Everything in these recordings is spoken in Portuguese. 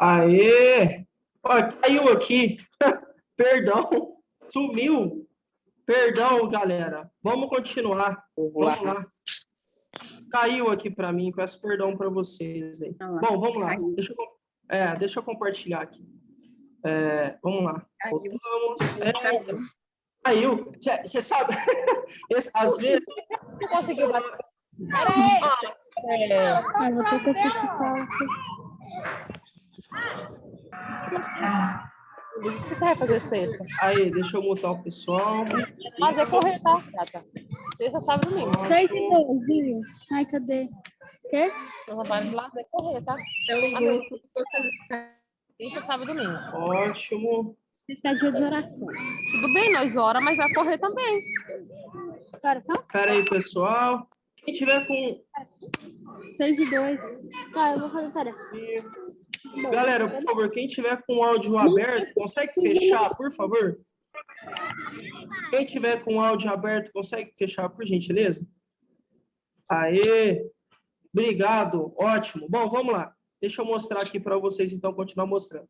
Aê! Ó, caiu aqui. Perdão. Sumiu. Perdão, galera. Vamos continuar. Vamos lá. Caiu aqui para mim. Peço perdão para vocês aí. Bom, vamos lá. Deixa eu compartilhar aqui. Vamos lá. Voltamos. Caiu. Você sabe, às vezes... Você conseguiu bater? Vou ter que assistir só aqui. O que você vai fazer sexta? Aí, deixa eu mutar o pessoal. Mas é correr, tá? Sexta, sábado e domingo. 6 e 2, viu? Ai, cadê? Quê? Nós vamos fazer lazer correr, tá? Sexta, sábado e domingo. Ótimo. Sexta é dia de oração. Tudo bem, nós ora, mas vai correr também. Oração? Espera aí, pessoal. Quem tiver com... 6 e 2. Tá, eu vou fazer tarefa. Galera, por favor, quem tiver com o áudio aberto, consegue fechar, por favor? Quem tiver com o áudio aberto, consegue fechar, por gentileza? Aê! Obrigado, ótimo. Bom, vamos lá. Deixa eu mostrar aqui para vocês, então, continuar mostrando.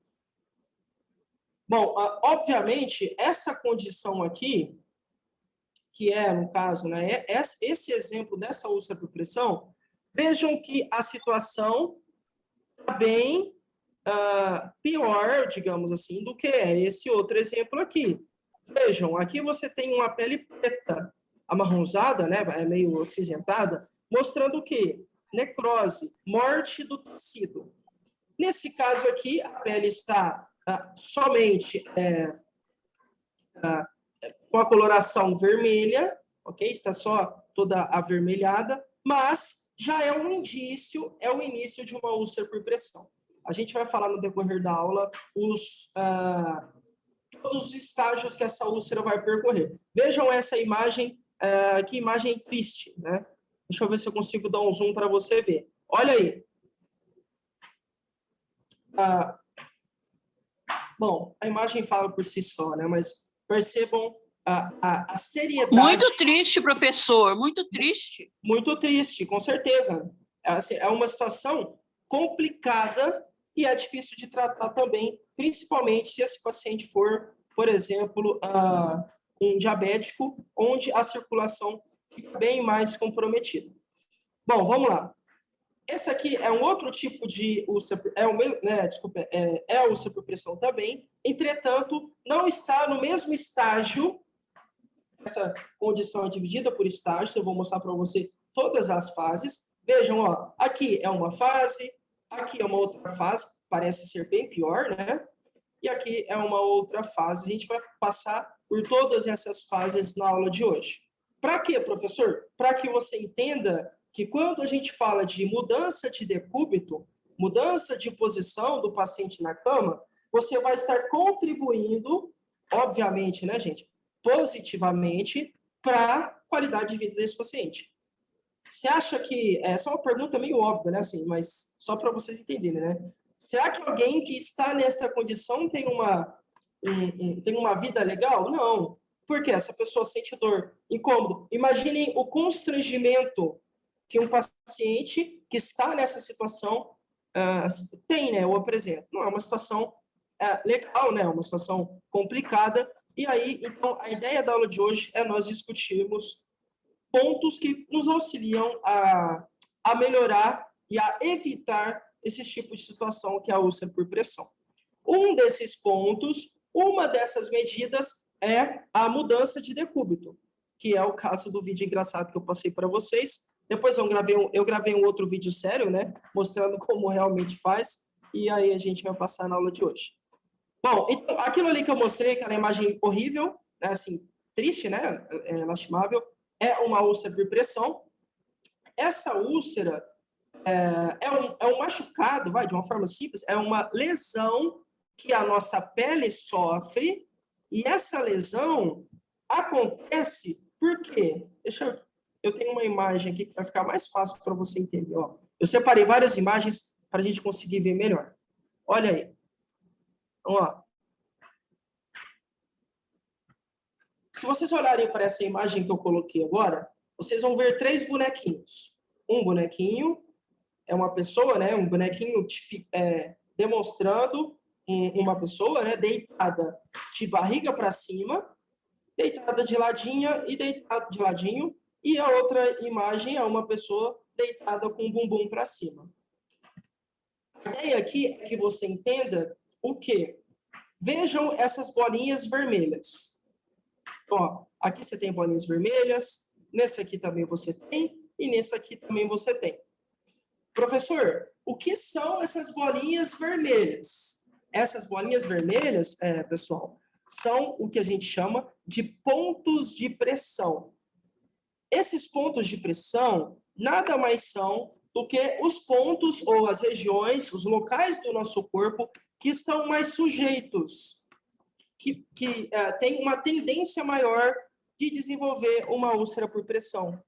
Bom, obviamente, essa condição aqui, que é, no caso, né, esse exemplo dessa úlcera por pressão, vejam que a situação está bem pior, digamos assim, do que é esse outro exemplo aqui. Vejam, aqui você tem uma pele preta, amarronzada, né, é meio acinzentada, mostrando o quê? Necrose, morte do tecido. Nesse caso aqui, a pele está somente com a coloração vermelha, ok? Está só toda avermelhada, mas já é um indício, é o início de uma úlcera por pressão. A gente vai falar no decorrer da aula todos os estágios que essa úlcera vai percorrer. Vejam essa imagem, que imagem triste, né? Deixa eu ver se eu consigo dar um zoom para você ver. Olha aí. Bom, a imagem fala por si só, né? Mas percebam a seriedade. Muito triste, professor, muito triste. Muito triste, com certeza. É uma situação complicada e é difícil de tratar também, principalmente se esse paciente for, por exemplo, um diabético, onde a circulação fica bem mais comprometida. Bom, vamos lá. Esse aqui é um outro tipo de úlcera, é úlcera por pressão também, entretanto, não está no mesmo estágio. Essa condição é dividida por estágios, eu vou mostrar para você todas as fases. Vejam, ó, aqui é uma fase, aqui é uma outra fase, parece ser bem pior, né? E aqui é uma outra fase. A gente vai passar por todas essas fases na aula de hoje. Para quê, professor? Para que você entenda que quando a gente fala de mudança de decúbito, mudança de posição do paciente na cama, você vai estar contribuindo, obviamente, né, gente, positivamente para a qualidade de vida desse paciente. Você acha que... Essa é uma pergunta meio óbvia, né, assim, mas só para vocês entenderem, né? Será que alguém que está nessa condição tem uma vida legal? Não. Por quê? Essa pessoa sente dor, incômodo. Imaginem o constrangimento que um paciente que está nessa situação tem, né, ou apresenta. Não é uma situação legal, né, é uma situação complicada. E aí, então, a ideia da aula de hoje é nós discutirmos pontos que nos auxiliam a melhorar e a evitar esse tipo de situação que é a úlcera por pressão. Um desses pontos, uma dessas medidas é a mudança de decúbito, que é o caso do vídeo engraçado que eu passei para vocês. Depois eu gravei um outro vídeo sério, né, mostrando como realmente faz, e aí a gente vai passar na aula de hoje. Bom, então, aquilo ali que eu mostrei, aquela imagem horrível, né, assim, triste, né, lastimável, é uma úlcera por pressão. Essa úlcera é um machucado, de uma forma simples, é uma lesão que a nossa pele sofre, e essa lesão acontece por quê? Eu tenho uma imagem aqui que vai ficar mais fácil para você entender. Ó. Eu separei várias imagens para a gente conseguir ver melhor. Olha aí. Vamos lá. Se vocês olharem para essa imagem que eu coloquei agora, vocês vão ver 3 bonequinhos. Um bonequinho é uma pessoa, né? Um bonequinho demonstrando uma pessoa, né, deitada de barriga para cima, deitada de ladinho, e a outra imagem é uma pessoa deitada com o bumbum para cima. A ideia aqui é que você entenda o quê? Vejam essas bolinhas vermelhas. Ó, aqui você tem bolinhas vermelhas, nesse aqui também você tem, e nesse aqui também você tem. Professor, o que são essas bolinhas vermelhas? Essas bolinhas vermelhas, pessoal, são o que a gente chama de pontos de pressão. Esses pontos de pressão nada mais são do que os pontos ou as regiões, os locais do nosso corpo que estão mais sujeitos, que têm uma tendência maior de desenvolver uma úlcera por pressão.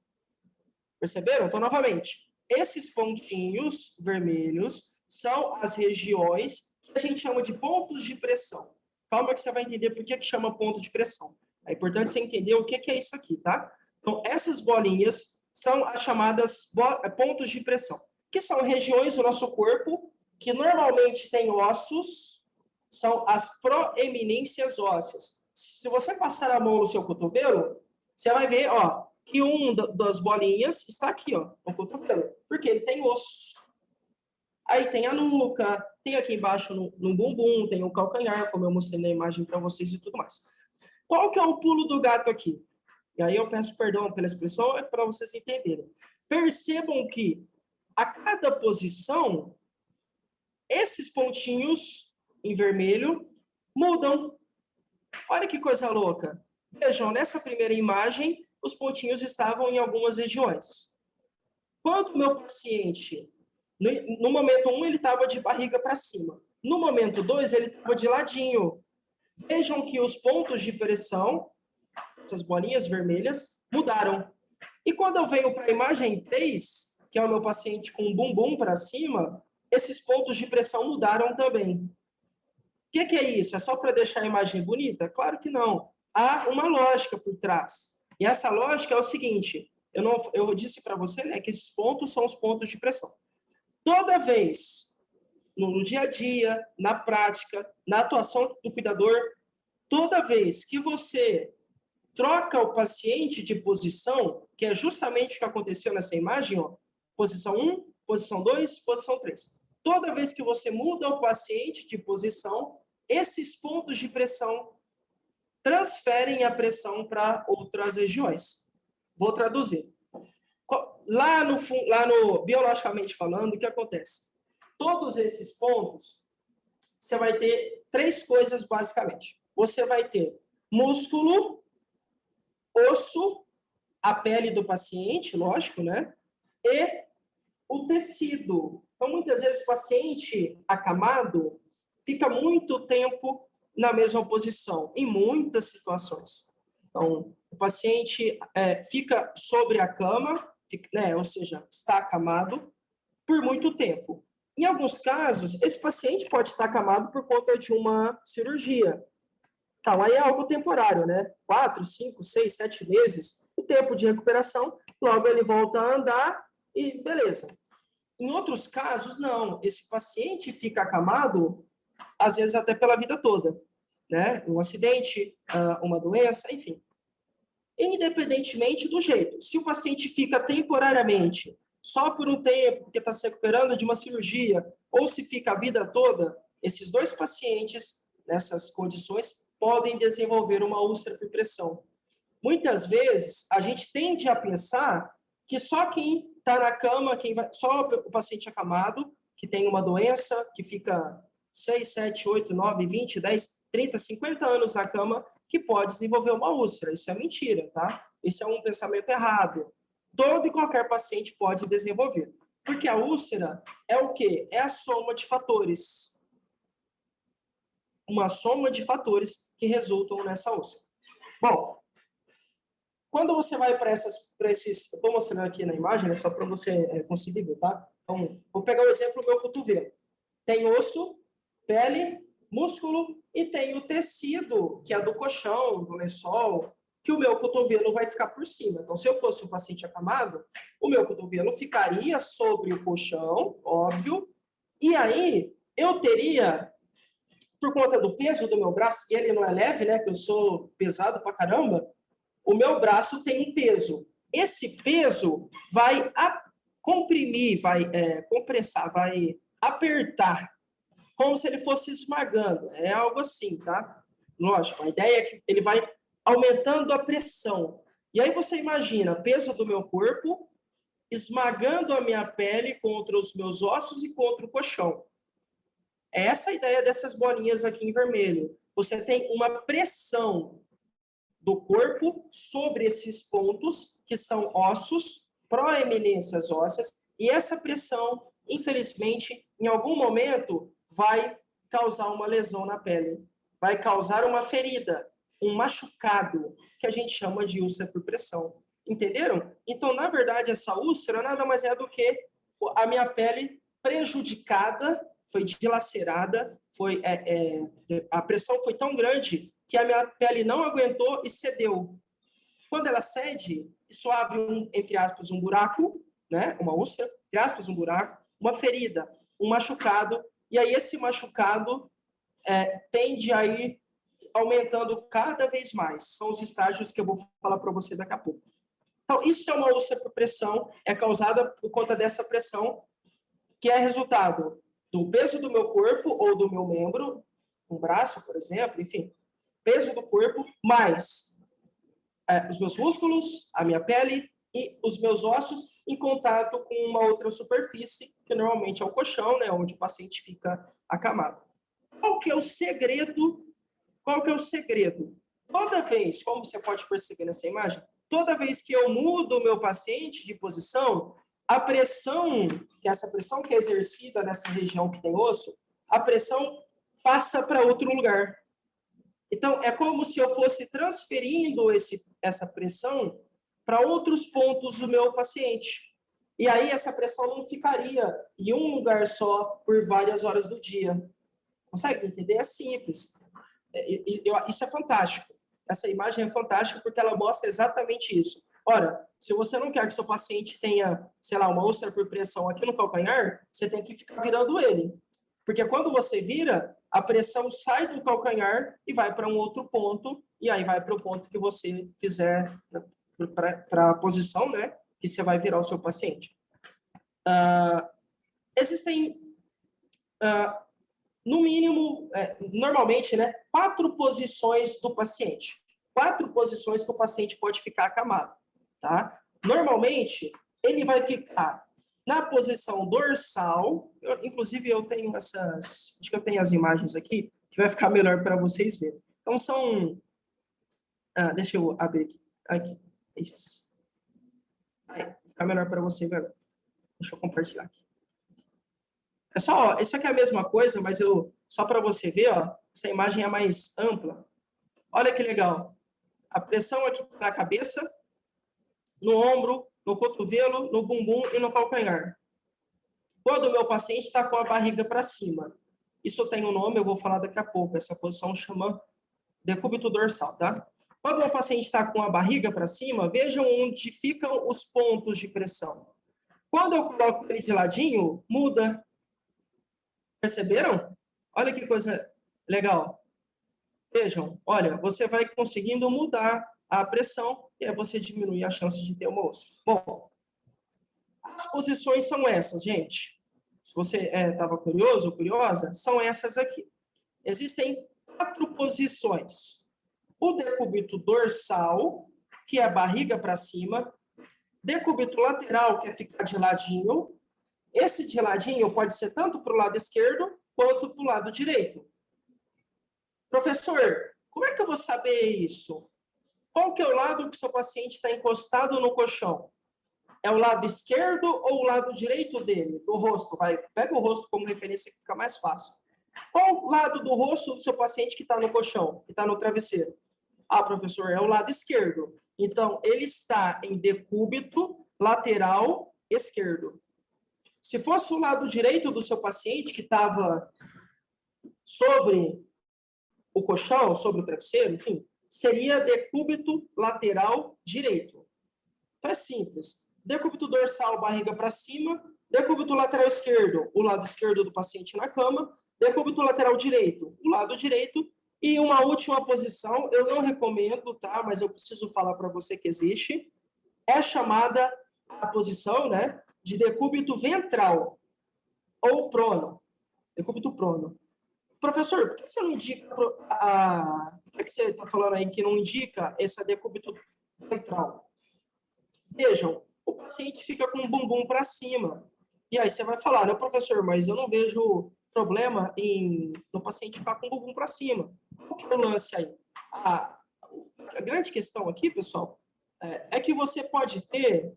Perceberam? Então, novamente, esses pontinhos vermelhos são as regiões que a gente chama de pontos de pressão. Calma que você vai entender por que chama ponto de pressão. É importante você entender o que é isso aqui, tá? Então, essas bolinhas são as chamadas pontos de pressão, que são regiões do nosso corpo que normalmente têm ossos, são as proeminências ósseas. Se você passar a mão no seu cotovelo, você vai ver, ó, que das bolinhas está aqui, ó, no cotovelo, porque ele tem osso. Aí tem a nuca, tem aqui embaixo no bumbum, tem o calcanhar, como eu mostrei na imagem para vocês e tudo mais. Qual que é o pulo do gato aqui? E aí eu peço perdão pela expressão, é para vocês entenderem. Percebam que a cada posição, esses pontinhos em vermelho mudam. Olha que coisa louca. Vejam, nessa primeira imagem, os pontinhos estavam em algumas regiões. Quando o meu paciente, no momento 1, ele estava de barriga para cima. No momento 2, ele estava de ladinho. Vejam que os pontos de pressão, essas bolinhas vermelhas, mudaram. E quando eu venho para a imagem 3, que é o meu paciente com o bumbum para cima, esses pontos de pressão mudaram também. O que é isso? É só para deixar a imagem bonita? Claro que não. Há uma lógica por trás. E essa lógica é o seguinte, eu disse para você, né, que esses pontos são os pontos de pressão. Toda vez, no dia a dia, na prática, na atuação do cuidador, toda vez que você troca o paciente de posição, que é justamente o que aconteceu nessa imagem, ó, posição 1, posição 2, posição 3. Toda vez que você muda o paciente de posição, esses pontos de pressão transferem a pressão para outras regiões. Vou traduzir. Lá no biologicamente falando, o que acontece? Todos esses pontos, você vai ter 3 coisas basicamente. Você vai ter músculo, osso, a pele do paciente, lógico, né? E o tecido. Então, muitas vezes, o paciente acamado fica muito tempo na mesma posição, em muitas situações. Então, o paciente fica sobre a cama, né, ou seja, está acamado, por muito tempo. Em alguns casos, esse paciente pode estar acamado por conta de uma cirurgia. Então, aí é algo temporário, né? 4, 5, 6, 7 meses, o tempo de recuperação, logo ele volta a andar e beleza. Em outros casos, não. Esse paciente fica acamado, às vezes até pela vida toda, né? Um acidente, uma doença, enfim. Independentemente do jeito. Se o paciente fica temporariamente, só por um tempo, porque está se recuperando de uma cirurgia, ou se fica a vida toda, esses 2 pacientes, nessas condições, podem desenvolver uma úlcera por pressão. Muitas vezes, a gente tende a pensar que só quem está na cama, só o paciente acamado, que tem uma doença, que fica 6, 7, 8, 9, 20, 10, 30, 50 anos na cama, que pode desenvolver uma úlcera. Isso é mentira, tá? Isso é um pensamento errado. Todo e qualquer paciente pode desenvolver. Porque a úlcera é o quê? É a soma de fatores. Uma soma de fatores que resultam nessa úlcera. Bom, quando você vai para esses... Estou mostrando aqui na imagem, né, só para você conseguir ver, tá? Então, vou pegar o exemplo do meu cotovelo. Tem osso, pele, músculo e tem o tecido, que é do colchão, do lençol, que o meu cotovelo vai ficar por cima. Então, se eu fosse um paciente acamado, o meu cotovelo ficaria sobre o colchão, óbvio, e aí eu teria, por conta do peso do meu braço, que ele não é leve, né, que eu sou pesado pra caramba, o meu braço tem um peso. Esse peso vai comprimir, vai compressar, vai apertar, como se ele fosse esmagando. É algo assim, tá? Lógico, a ideia é que ele vai aumentando a pressão. E aí você imagina, peso do meu corpo esmagando a minha pele contra os meus ossos e contra o colchão. É essa a ideia dessas bolinhas aqui em vermelho. Você tem uma pressão do corpo sobre esses pontos, que são ossos, proeminências ósseas, e essa pressão, infelizmente, em algum momento, vai causar uma lesão na pele, vai causar uma ferida, um machucado, que a gente chama de úlcera por pressão. Entenderam? Então, na verdade, essa úlcera nada mais é do que a minha pele prejudicada, foi dilacerada, a pressão foi tão grande que a minha pele não aguentou e cedeu. Quando ela cede, isso abre, entre aspas, um buraco, né? Uma úlcera, entre aspas, um buraco, uma ferida, um machucado, e aí esse machucado tende a ir aumentando cada vez mais. São os estágios que eu vou falar para você daqui a pouco. Então, isso é uma úlcera por pressão, é causada por conta dessa pressão, que é resultado do peso do meu corpo ou do meu membro, um braço, por exemplo, enfim, peso do corpo, mais os meus músculos, a minha pele e os meus ossos em contato com uma outra superfície, que normalmente é o colchão, né, onde o paciente fica acamado. Qual que é o segredo? Toda vez, como você pode perceber nessa imagem, toda vez que eu mudo o meu paciente de posição, a pressão, essa pressão que é exercida nessa região que tem osso, a pressão passa para outro lugar. Então, é como se eu fosse transferindo essa pressão para outros pontos do meu paciente. E aí, essa pressão não ficaria em um lugar só por várias horas do dia. Consegue entender? É simples. Isso é fantástico. Essa imagem é fantástica porque ela mostra exatamente isso. Ora, se você não quer que seu paciente tenha, sei lá, uma úlcera por pressão aqui no calcanhar, você tem que ficar virando ele. Porque quando você vira, a pressão sai do calcanhar e vai para um outro ponto, e aí vai para o ponto que você fizer, para a posição, né, que você vai virar o seu paciente. Existem, no mínimo, normalmente, né, 4 posições do paciente. 4 posições que o paciente pode ficar acamado, tá? Normalmente, ele vai ficar na posição dorsal, inclusive eu tenho acho que eu tenho as imagens aqui, que vai ficar melhor para vocês verem. Então, são... deixa eu abrir aqui. Isso. Vai ficar melhor para você ver. Deixa eu compartilhar aqui. Isso aqui é a mesma coisa, mas só para você ver, ó, essa imagem é mais ampla. Olha que legal. A pressão aqui na cabeça, no ombro, no cotovelo, no bumbum e no calcanhar. Quando o meu paciente está com a barriga para cima. Isso tem um nome, eu vou falar daqui a pouco. Essa posição chama decúbito dorsal, tá? Quando o meu paciente está com a barriga para cima, vejam onde ficam os pontos de pressão. Quando eu coloco ele de ladinho, muda. Perceberam? Olha que coisa legal. Vejam, olha, você vai conseguindo mudar a pressão e aí você diminui a chance de ter uma úlcera. Bom, as posições são essas, gente. Se você estava curioso ou curiosa, são essas aqui. Existem 4 posições. O decúbito dorsal, que é a barriga para cima. Decúbito lateral, que é ficar de ladinho. Esse de ladinho pode ser tanto para o lado esquerdo quanto para o lado direito. Professor, como é que eu vou saber isso? Qual que é o lado que o seu paciente está encostado no colchão? É o lado esquerdo ou o lado direito dele, do rosto? Pega o rosto como referência que fica mais fácil. Qual lado do rosto do seu paciente que está no colchão, que está no travesseiro? Professor, é o lado esquerdo. Então, ele está em decúbito lateral esquerdo. Se fosse o lado direito do seu paciente, que estava sobre o colchão, sobre o travesseiro, enfim, seria decúbito lateral direito. Então, é simples. Decúbito dorsal, barriga para cima. Decúbito lateral esquerdo, o lado esquerdo do paciente na cama. Decúbito lateral direito, o lado direito. E uma última posição, eu não recomendo, tá? Mas eu preciso falar para você que existe. É chamada a posição, né, de decúbito ventral ou prono. Decúbito prono. Professor, por que você não indica por que você está falando aí que não indica esse decúbito ventral? Vejam, o paciente fica com o bumbum para cima. E aí você vai falar, né, professor, mas eu não vejo problema no paciente ficar com o bumbum para cima. Qual que é o lance aí? A grande questão aqui, pessoal, é que você pode ter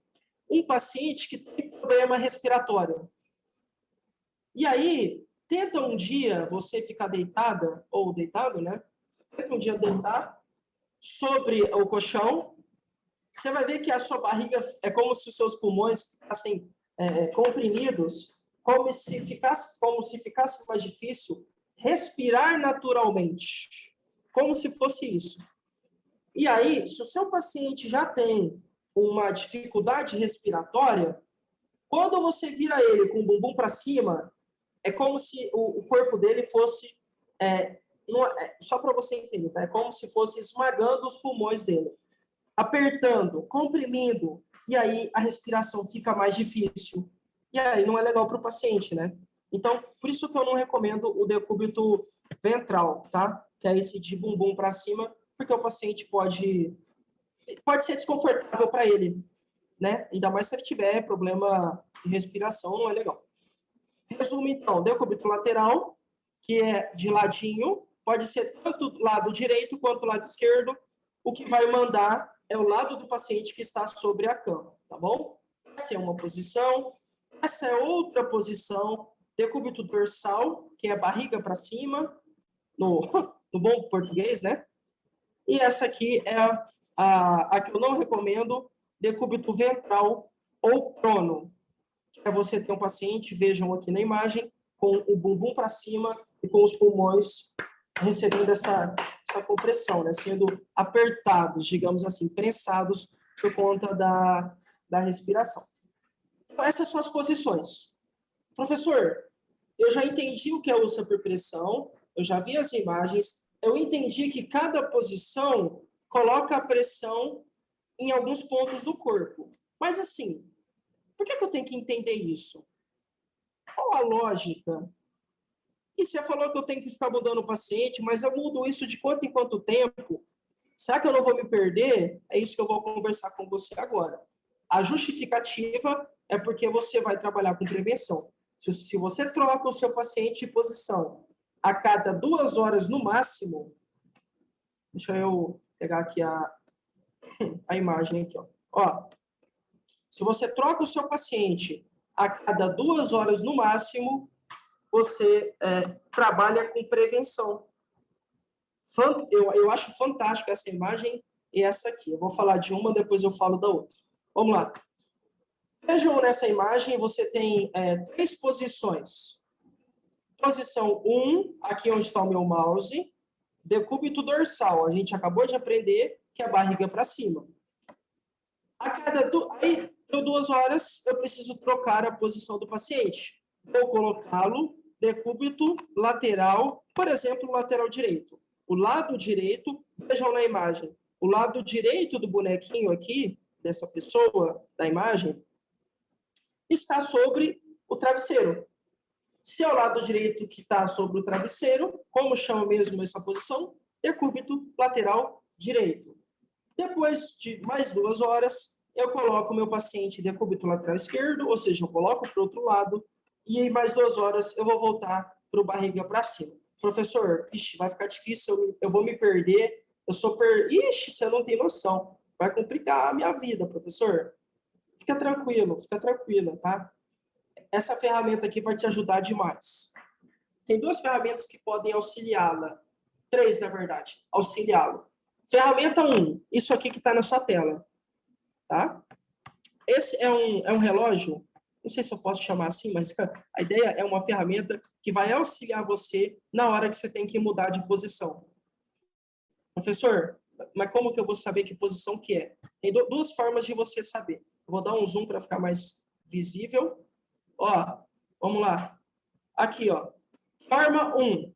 um paciente que tem problema respiratório. E aí, tenta um dia você ficar deitada, ou deitado, né? Tenta um dia deitar sobre o colchão. Você vai ver que a sua barriga é como se os seus pulmões ficassem comprimidos, como se ficasse mais difícil respirar naturalmente. Como se fosse isso. E aí, se o seu paciente já tem uma dificuldade respiratória, quando você vira ele com o bumbum para cima, é como se o corpo dele fosse, só para você entender, tá? É como se fosse esmagando os pulmões dele, apertando, comprimindo, e aí a respiração fica mais difícil. E aí não é legal para o paciente, né? Então, por isso que eu não recomendo o decúbito ventral, tá? Que é esse de bumbum para cima, porque o paciente pode ser desconfortável para ele, né? Ainda mais se ele tiver problema de respiração, não é legal. Resumo, então, decúbito lateral, que é de ladinho, pode ser tanto do lado direito quanto do lado esquerdo. O que vai mandar é o lado do paciente que está sobre a cama, tá bom? Essa é uma posição. Essa é outra posição, decúbito dorsal, que é barriga para cima, no bom português, né? E essa aqui é a que eu não recomendo, decúbito ventral ou prono. É você ter um paciente, vejam aqui na imagem, com o bumbum para cima e com os pulmões recebendo essa compressão, né? Sendo apertados, digamos assim, prensados por conta da respiração. Então, essas são as posições. Professor, eu já entendi o que é USA por pressão, eu já vi as imagens, eu entendi que cada posição coloca a pressão em alguns pontos do corpo. Mas, assim, por que eu tenho que entender isso? Qual a lógica? E você falou que eu tenho que ficar mudando o paciente, mas eu mudo isso de quanto em quanto tempo? Será que eu não vou me perder? É isso que eu vou conversar com você agora. A justificativa é porque você vai trabalhar com prevenção. Se você troca o seu paciente de posição a cada 2 horas no máximo, deixa eu pegar aqui a imagem aqui, ó. Se você troca o seu paciente a cada 2 horas no máximo, você trabalha com prevenção. Eu acho fantástico essa imagem e essa aqui. Eu vou falar de uma, depois eu falo da outra. Vamos lá. Vejam nessa imagem, você tem 3 posições. Posição 1, aqui onde está o meu mouse, decúbito dorsal. A gente acabou de aprender que é a barriga para cima. Aí, por 2 horas, eu preciso trocar a posição do paciente. Vou colocá-lo decúbito lateral, por exemplo, lateral direito. O lado direito, vejam na imagem, o lado direito do bonequinho aqui, dessa pessoa, da imagem, está sobre o travesseiro. Se é o lado direito que está sobre o travesseiro, como chama mesmo essa posição? Decúbito lateral direito. Depois de mais 2 horas, eu coloco o meu paciente decúbito lateral esquerdo, ou seja, eu coloco para o outro lado, e em mais 2 horas eu vou voltar para o barriga para cima. Professor, vai ficar difícil, eu vou me perder, Ixi, você não tem noção. Vai complicar a minha vida, professor. Fica tranquila, tá? Essa ferramenta aqui vai te ajudar demais. Tem 2 ferramentas que podem auxiliá-la. 3, na verdade, auxiliá-lo. Ferramenta 1, isso aqui que está na sua tela. Tá? Esse é um relógio, não sei se eu posso chamar assim, mas a ideia é uma ferramenta que vai auxiliar você na hora que você tem que mudar de posição. Professor, mas como que eu vou saber que posição que é? Tem 2 formas de você saber. Eu vou dar um zoom para ficar mais visível. Ó, vamos lá. Aqui, ó. Forma 1.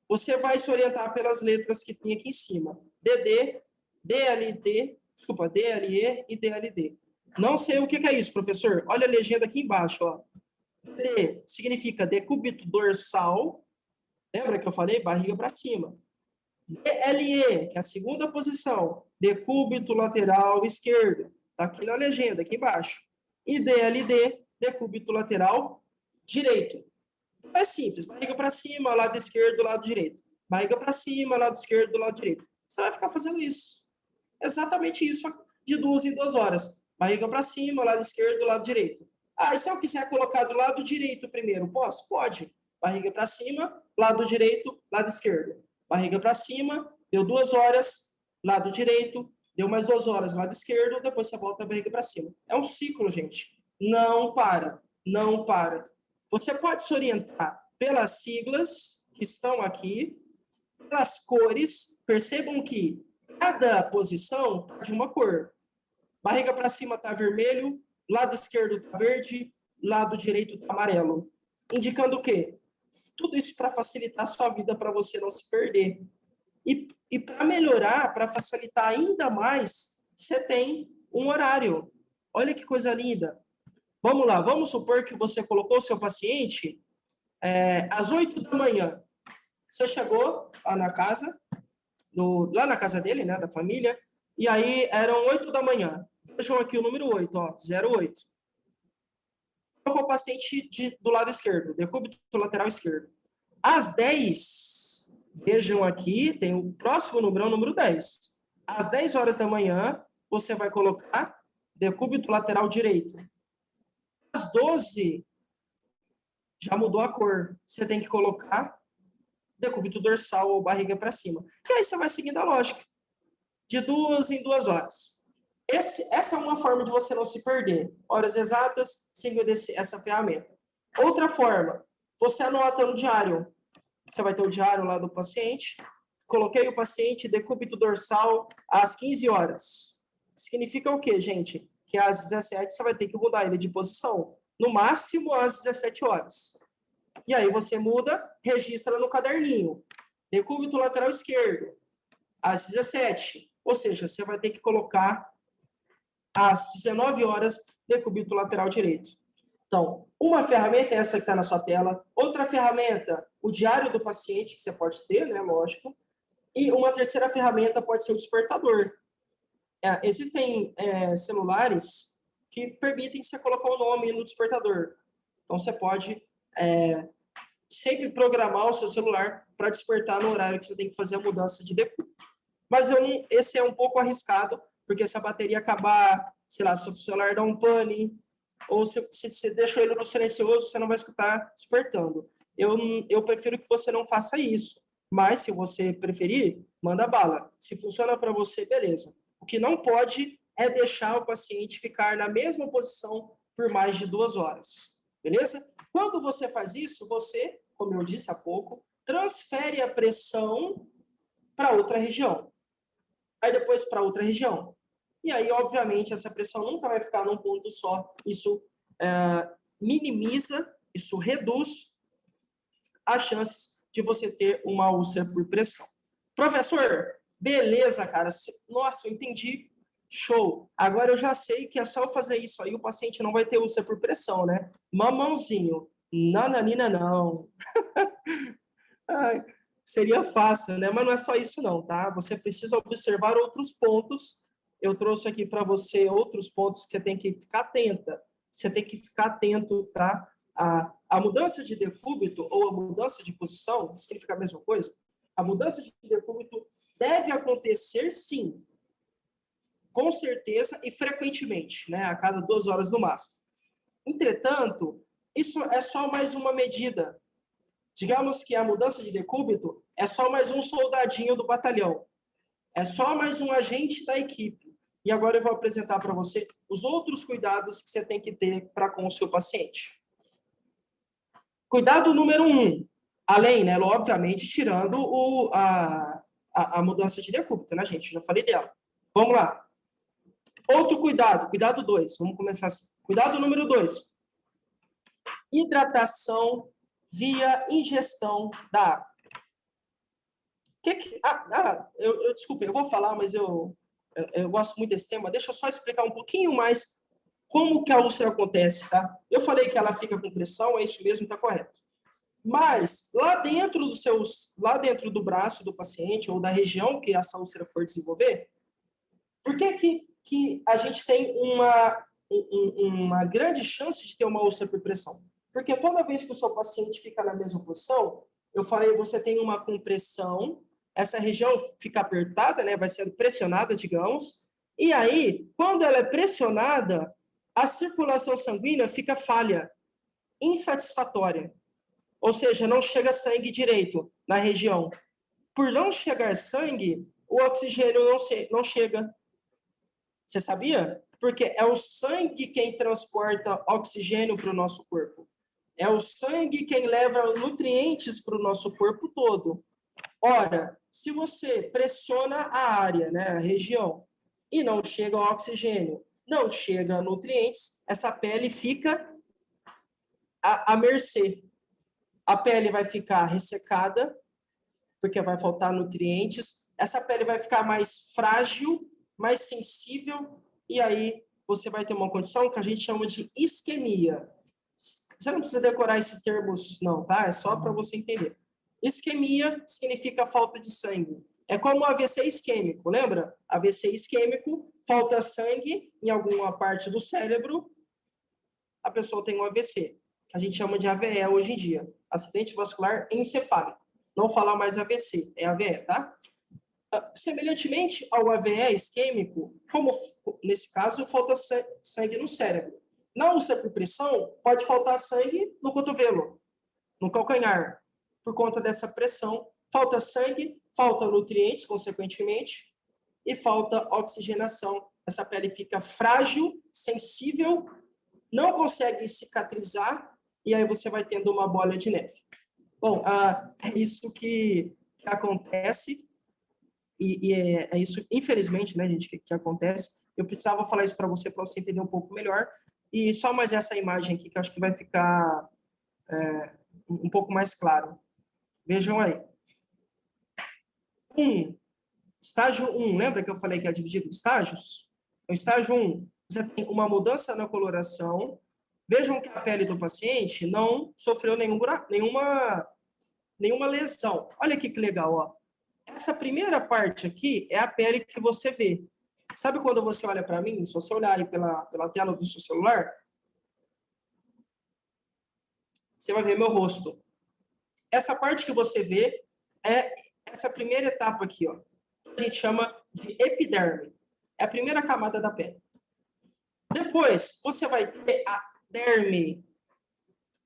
Você vai se orientar pelas letras que tem aqui em cima. DD, DLD, desculpa, DLE e DLD. Não sei o que é isso, professor. Olha a legenda aqui embaixo, ó. DD significa decúbito dorsal. Lembra que eu falei? Barriga para cima. DLE, que é a segunda posição. Decúbito lateral esquerdo. Está aqui na legenda, aqui embaixo. E DLD, decúbito lateral direito. É simples. Barriga para cima, lado esquerdo, lado direito. Barriga para cima, lado esquerdo, lado direito. Você vai ficar fazendo isso. Exatamente isso, de 2 em 2 horas. Barriga para cima, lado esquerdo, lado direito. Ah, e se eu quiser colocar do lado direito primeiro, posso? Pode. Barriga para cima, lado direito, lado esquerdo. Barriga para cima, deu 2 horas, lado direito, deu mais 2 horas, lado esquerdo, depois você volta a barriga para cima. É um ciclo, gente. Não para, não para. Você pode se orientar pelas siglas que estão aqui, pelas cores. Percebam que cada posição está de uma cor. Barriga para cima está vermelho, lado esquerdo está verde, lado direito está amarelo. Indicando o quê? Tudo isso para facilitar a sua vida, para você não se perder. E para melhorar, para facilitar ainda mais, você tem um horário. Olha que coisa linda. Vamos lá, vamos supor que você colocou o seu paciente às 8 da manhã. Você chegou lá na casa, lá na casa dele, né, da família, e aí eram 8 da manhã. Vejam aqui o número 8, ó, 08. Colocou o paciente do lado esquerdo, decúbito lateral esquerdo. Às 10, vejam aqui, tem o próximo número, é o número 10. Às 10 horas da manhã, você vai colocar decúbito lateral direito. Às 12, já mudou a cor. Você tem que colocar decúbito dorsal ou barriga para cima. E aí você vai seguindo a lógica. De 2 em 2 horas. Essa é uma forma de você não se perder. Horas exatas, seguindo essa ferramenta. Outra forma, você anota no diário. Você vai ter o diário lá do paciente. Coloquei o paciente, decúbito dorsal, às 15 horas. Significa o quê, gente? Que às 17 você vai ter que mudar ele de posição. No máximo, às 17 horas. E aí você muda, registra no caderninho. Decúbito lateral esquerdo, às 17. Ou seja, você vai ter que colocar às 19 horas, decúbito lateral direito. Então, uma ferramenta é essa que está na sua tela. Outra ferramenta, o diário do paciente, que você pode ter, né, lógico. E uma terceira ferramenta pode ser o despertador. Existem celulares que permitem você colocar o nome no despertador. Então, você pode sempre programar o seu celular para despertar no horário que você tem que fazer a mudança de decúbito. Mas esse é um pouco arriscado, porque se a bateria acabar, sei lá, se o celular dá um pane, ou se você deixa ele no silencioso, você não vai escutar despertando. Eu prefiro que você não faça isso. Mas, se você preferir, manda bala. Se funciona para você, beleza. O que não pode é deixar o paciente ficar na mesma posição por mais de 2 horas. Beleza? Quando você faz isso, você, como eu disse há pouco, transfere a pressão para outra região. Aí depois para outra região. E aí, obviamente, essa pressão nunca vai ficar num ponto só. Isso minimiza, isso reduz as chances de você ter uma úlcera por pressão. Professor, beleza, cara. Nossa, eu entendi. Show. Agora eu já sei que é só eu fazer isso aí, o paciente não vai ter úlcera por pressão, né? Mamãozinho. Nananina, não. Ai, seria fácil, né? Mas não é só isso não, tá? Você precisa observar outros pontos. Eu trouxe aqui para você outros pontos que você tem que ficar atenta. Você tem que ficar atento, tá? A mudança de decúbito ou a mudança de posição, significa a mesma coisa? A mudança de decúbito deve acontecer, sim. Com certeza e frequentemente, né? A cada 2 horas no máximo. Entretanto, isso é só mais uma medida. Digamos que a mudança de decúbito é só mais um soldadinho do batalhão. É só mais um agente da equipe. E agora eu vou apresentar para você os outros cuidados que você tem que ter para com o seu paciente. Cuidado número 1. Além, né, obviamente, tirando a mudança de decúbito, né, gente? Já falei dela. Vamos lá. Outro cuidado, cuidado 2. Vamos começar assim. Cuidado número 2. Hidratação via ingestão da água. Desculpa, eu vou falar, mas eu gosto muito desse tema. Deixa eu só explicar um pouquinho mais como que a úlcera acontece, tá? Eu falei que ela fica com pressão, é isso mesmo, tá correto. Mas lá dentro do braço do paciente ou da região que essa úlcera for desenvolver, por que a gente tem uma grande chance de ter uma úlcera por pressão? Porque toda vez que o seu paciente fica na mesma posição, eu falei, você tem uma compressão, essa região fica apertada, né, vai sendo pressionada, digamos, e aí, quando ela é pressionada, a circulação sanguínea fica falha, insatisfatória. Ou seja, não chega sangue direito na região. Por não chegar sangue, o oxigênio não chega. Você sabia? Porque é o sangue quem transporta oxigênio para o nosso corpo. É o sangue quem leva nutrientes para o nosso corpo todo. Ora, se você pressiona a área, né, a região, e não chega oxigênio, não chega nutrientes, essa pele fica à mercê. A pele vai ficar ressecada, porque vai faltar nutrientes. Essa pele vai ficar mais frágil, mais sensível, e aí você vai ter uma condição que a gente chama de isquemia. Você não precisa decorar esses termos, não, tá? É só para você entender. Isquemia significa falta de sangue. É como o AVC isquêmico, lembra? AVC isquêmico, falta sangue em alguma parte do cérebro, a pessoa tem um AVC, que a gente chama de AVE hoje em dia, acidente vascular encefálico. Não falar mais AVC, é AVE, tá? Semelhantemente ao AVE isquêmico, como nesse caso falta sangue no cérebro. Na úlcera por pressão, pode faltar sangue no cotovelo, no calcanhar, por conta dessa pressão. Falta sangue, falta nutrientes, consequentemente, e falta oxigenação. Essa pele fica frágil, sensível, não consegue cicatrizar, e aí você vai tendo uma bola de neve. Bom, é isso que acontece, e é isso, infelizmente, né, gente, que acontece. Eu precisava falar isso para você entender um pouco melhor, e só mais essa imagem aqui, que eu acho que vai ficar um pouco mais claro. Vejam aí. Estágio 1, lembra que eu falei que é dividido em estágios? No estágio 1, você tem uma mudança na coloração. Vejam que a pele do paciente não sofreu nenhuma lesão. Olha aqui que legal, ó. Essa primeira parte aqui é a pele que você vê. Sabe quando você olha para mim? Se você olhar aí pela tela do seu celular, você vai ver meu rosto. Essa parte que você vê é essa primeira etapa aqui, ó. A gente chama de epiderme. É a primeira camada da pele. Depois, você vai ter a derme,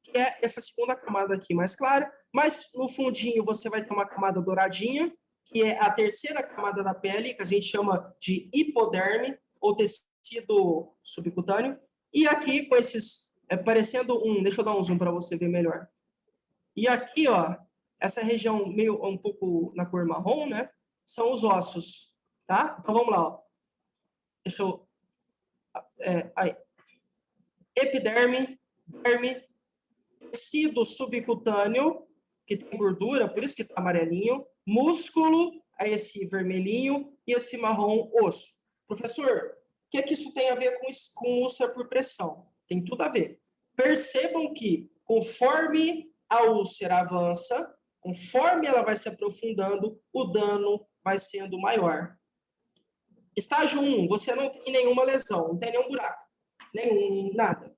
que é essa segunda camada aqui mais clara, mas no fundinho você vai ter uma camada douradinha, que é a terceira camada da pele, que a gente chama de hipoderme, ou tecido subcutâneo. E aqui, com esses, parecendo deixa eu dar um zoom para você ver melhor. E aqui, ó, essa região meio um pouco na cor marrom, né, são os ossos, tá? Então, vamos lá, ó. Deixa eu... aí. Epiderme, derme, tecido subcutâneo, que tem gordura, por isso que está amarelinho, músculo, é esse vermelhinho, e esse marrom, osso. Professor, o que isso tem a ver com úlcera por pressão? Tem tudo a ver. Percebam que, conforme a úlcera avança, conforme ela vai se aprofundando, o dano vai sendo maior. Estágio 1, você não tem nenhuma lesão, não tem nenhum buraco, nada.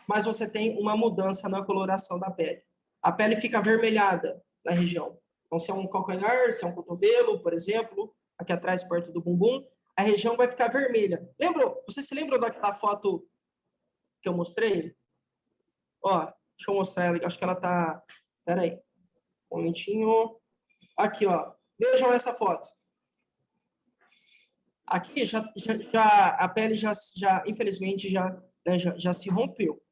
Mas você tem uma mudança na coloração da pele. A pele fica avermelhada na região. Então, se é um calcanhar, se é um cotovelo, por exemplo, aqui atrás, perto do bumbum, a região vai ficar vermelha. Você se lembra daquela foto que eu mostrei? Ó, deixa eu mostrar ela, acho que ela tá... Espera aí, um momentinho. Aqui, ó, vejam essa foto. Aqui a pele já infelizmente, já se rompeu.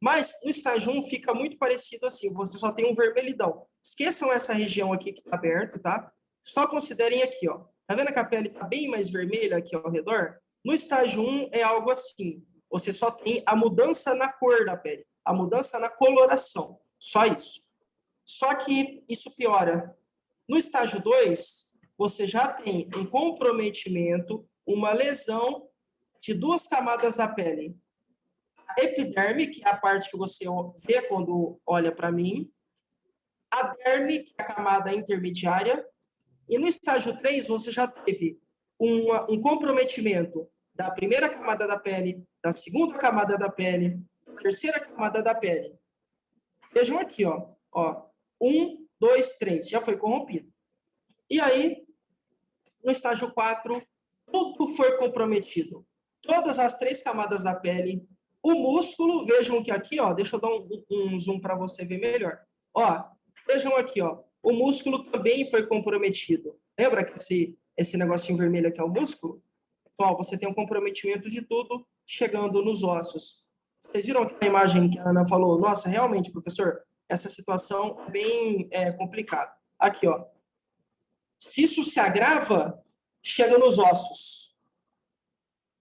Mas no estágio 1 fica muito parecido assim, você só tem um vermelhidão. Esqueçam essa região aqui que está aberta, tá? Só considerem aqui, ó. Tá vendo que a pele está bem mais vermelha aqui ao redor? No estágio 1 é algo assim. Você só tem a mudança na cor da pele, a mudança na coloração. Só isso. Só que isso piora. No estágio 2, você já tem um comprometimento, uma lesão de 2 camadas da pele. A epiderme, que é a parte que você vê quando olha para mim. A derme, que é a camada intermediária. E no estágio 3, você já teve um comprometimento da primeira camada da pele, da segunda camada da pele, da terceira camada da pele. Vejam aqui, ó. 1, 2, 3. Já foi corrompido. E aí, no estágio 4, tudo foi comprometido. Todas as 3 camadas da pele. O músculo, vejam que aqui, ó, deixa eu dar um zoom para você ver melhor. Ó, vejam aqui, ó, o músculo também foi comprometido. Lembra que esse negocinho vermelho aqui é o músculo? Então, ó, você tem um comprometimento de tudo chegando nos ossos. Vocês viram aquela imagem que a Ana falou? Nossa, realmente, professor, essa situação é bem complicada. Aqui, ó. Se isso se agrava, chega nos ossos.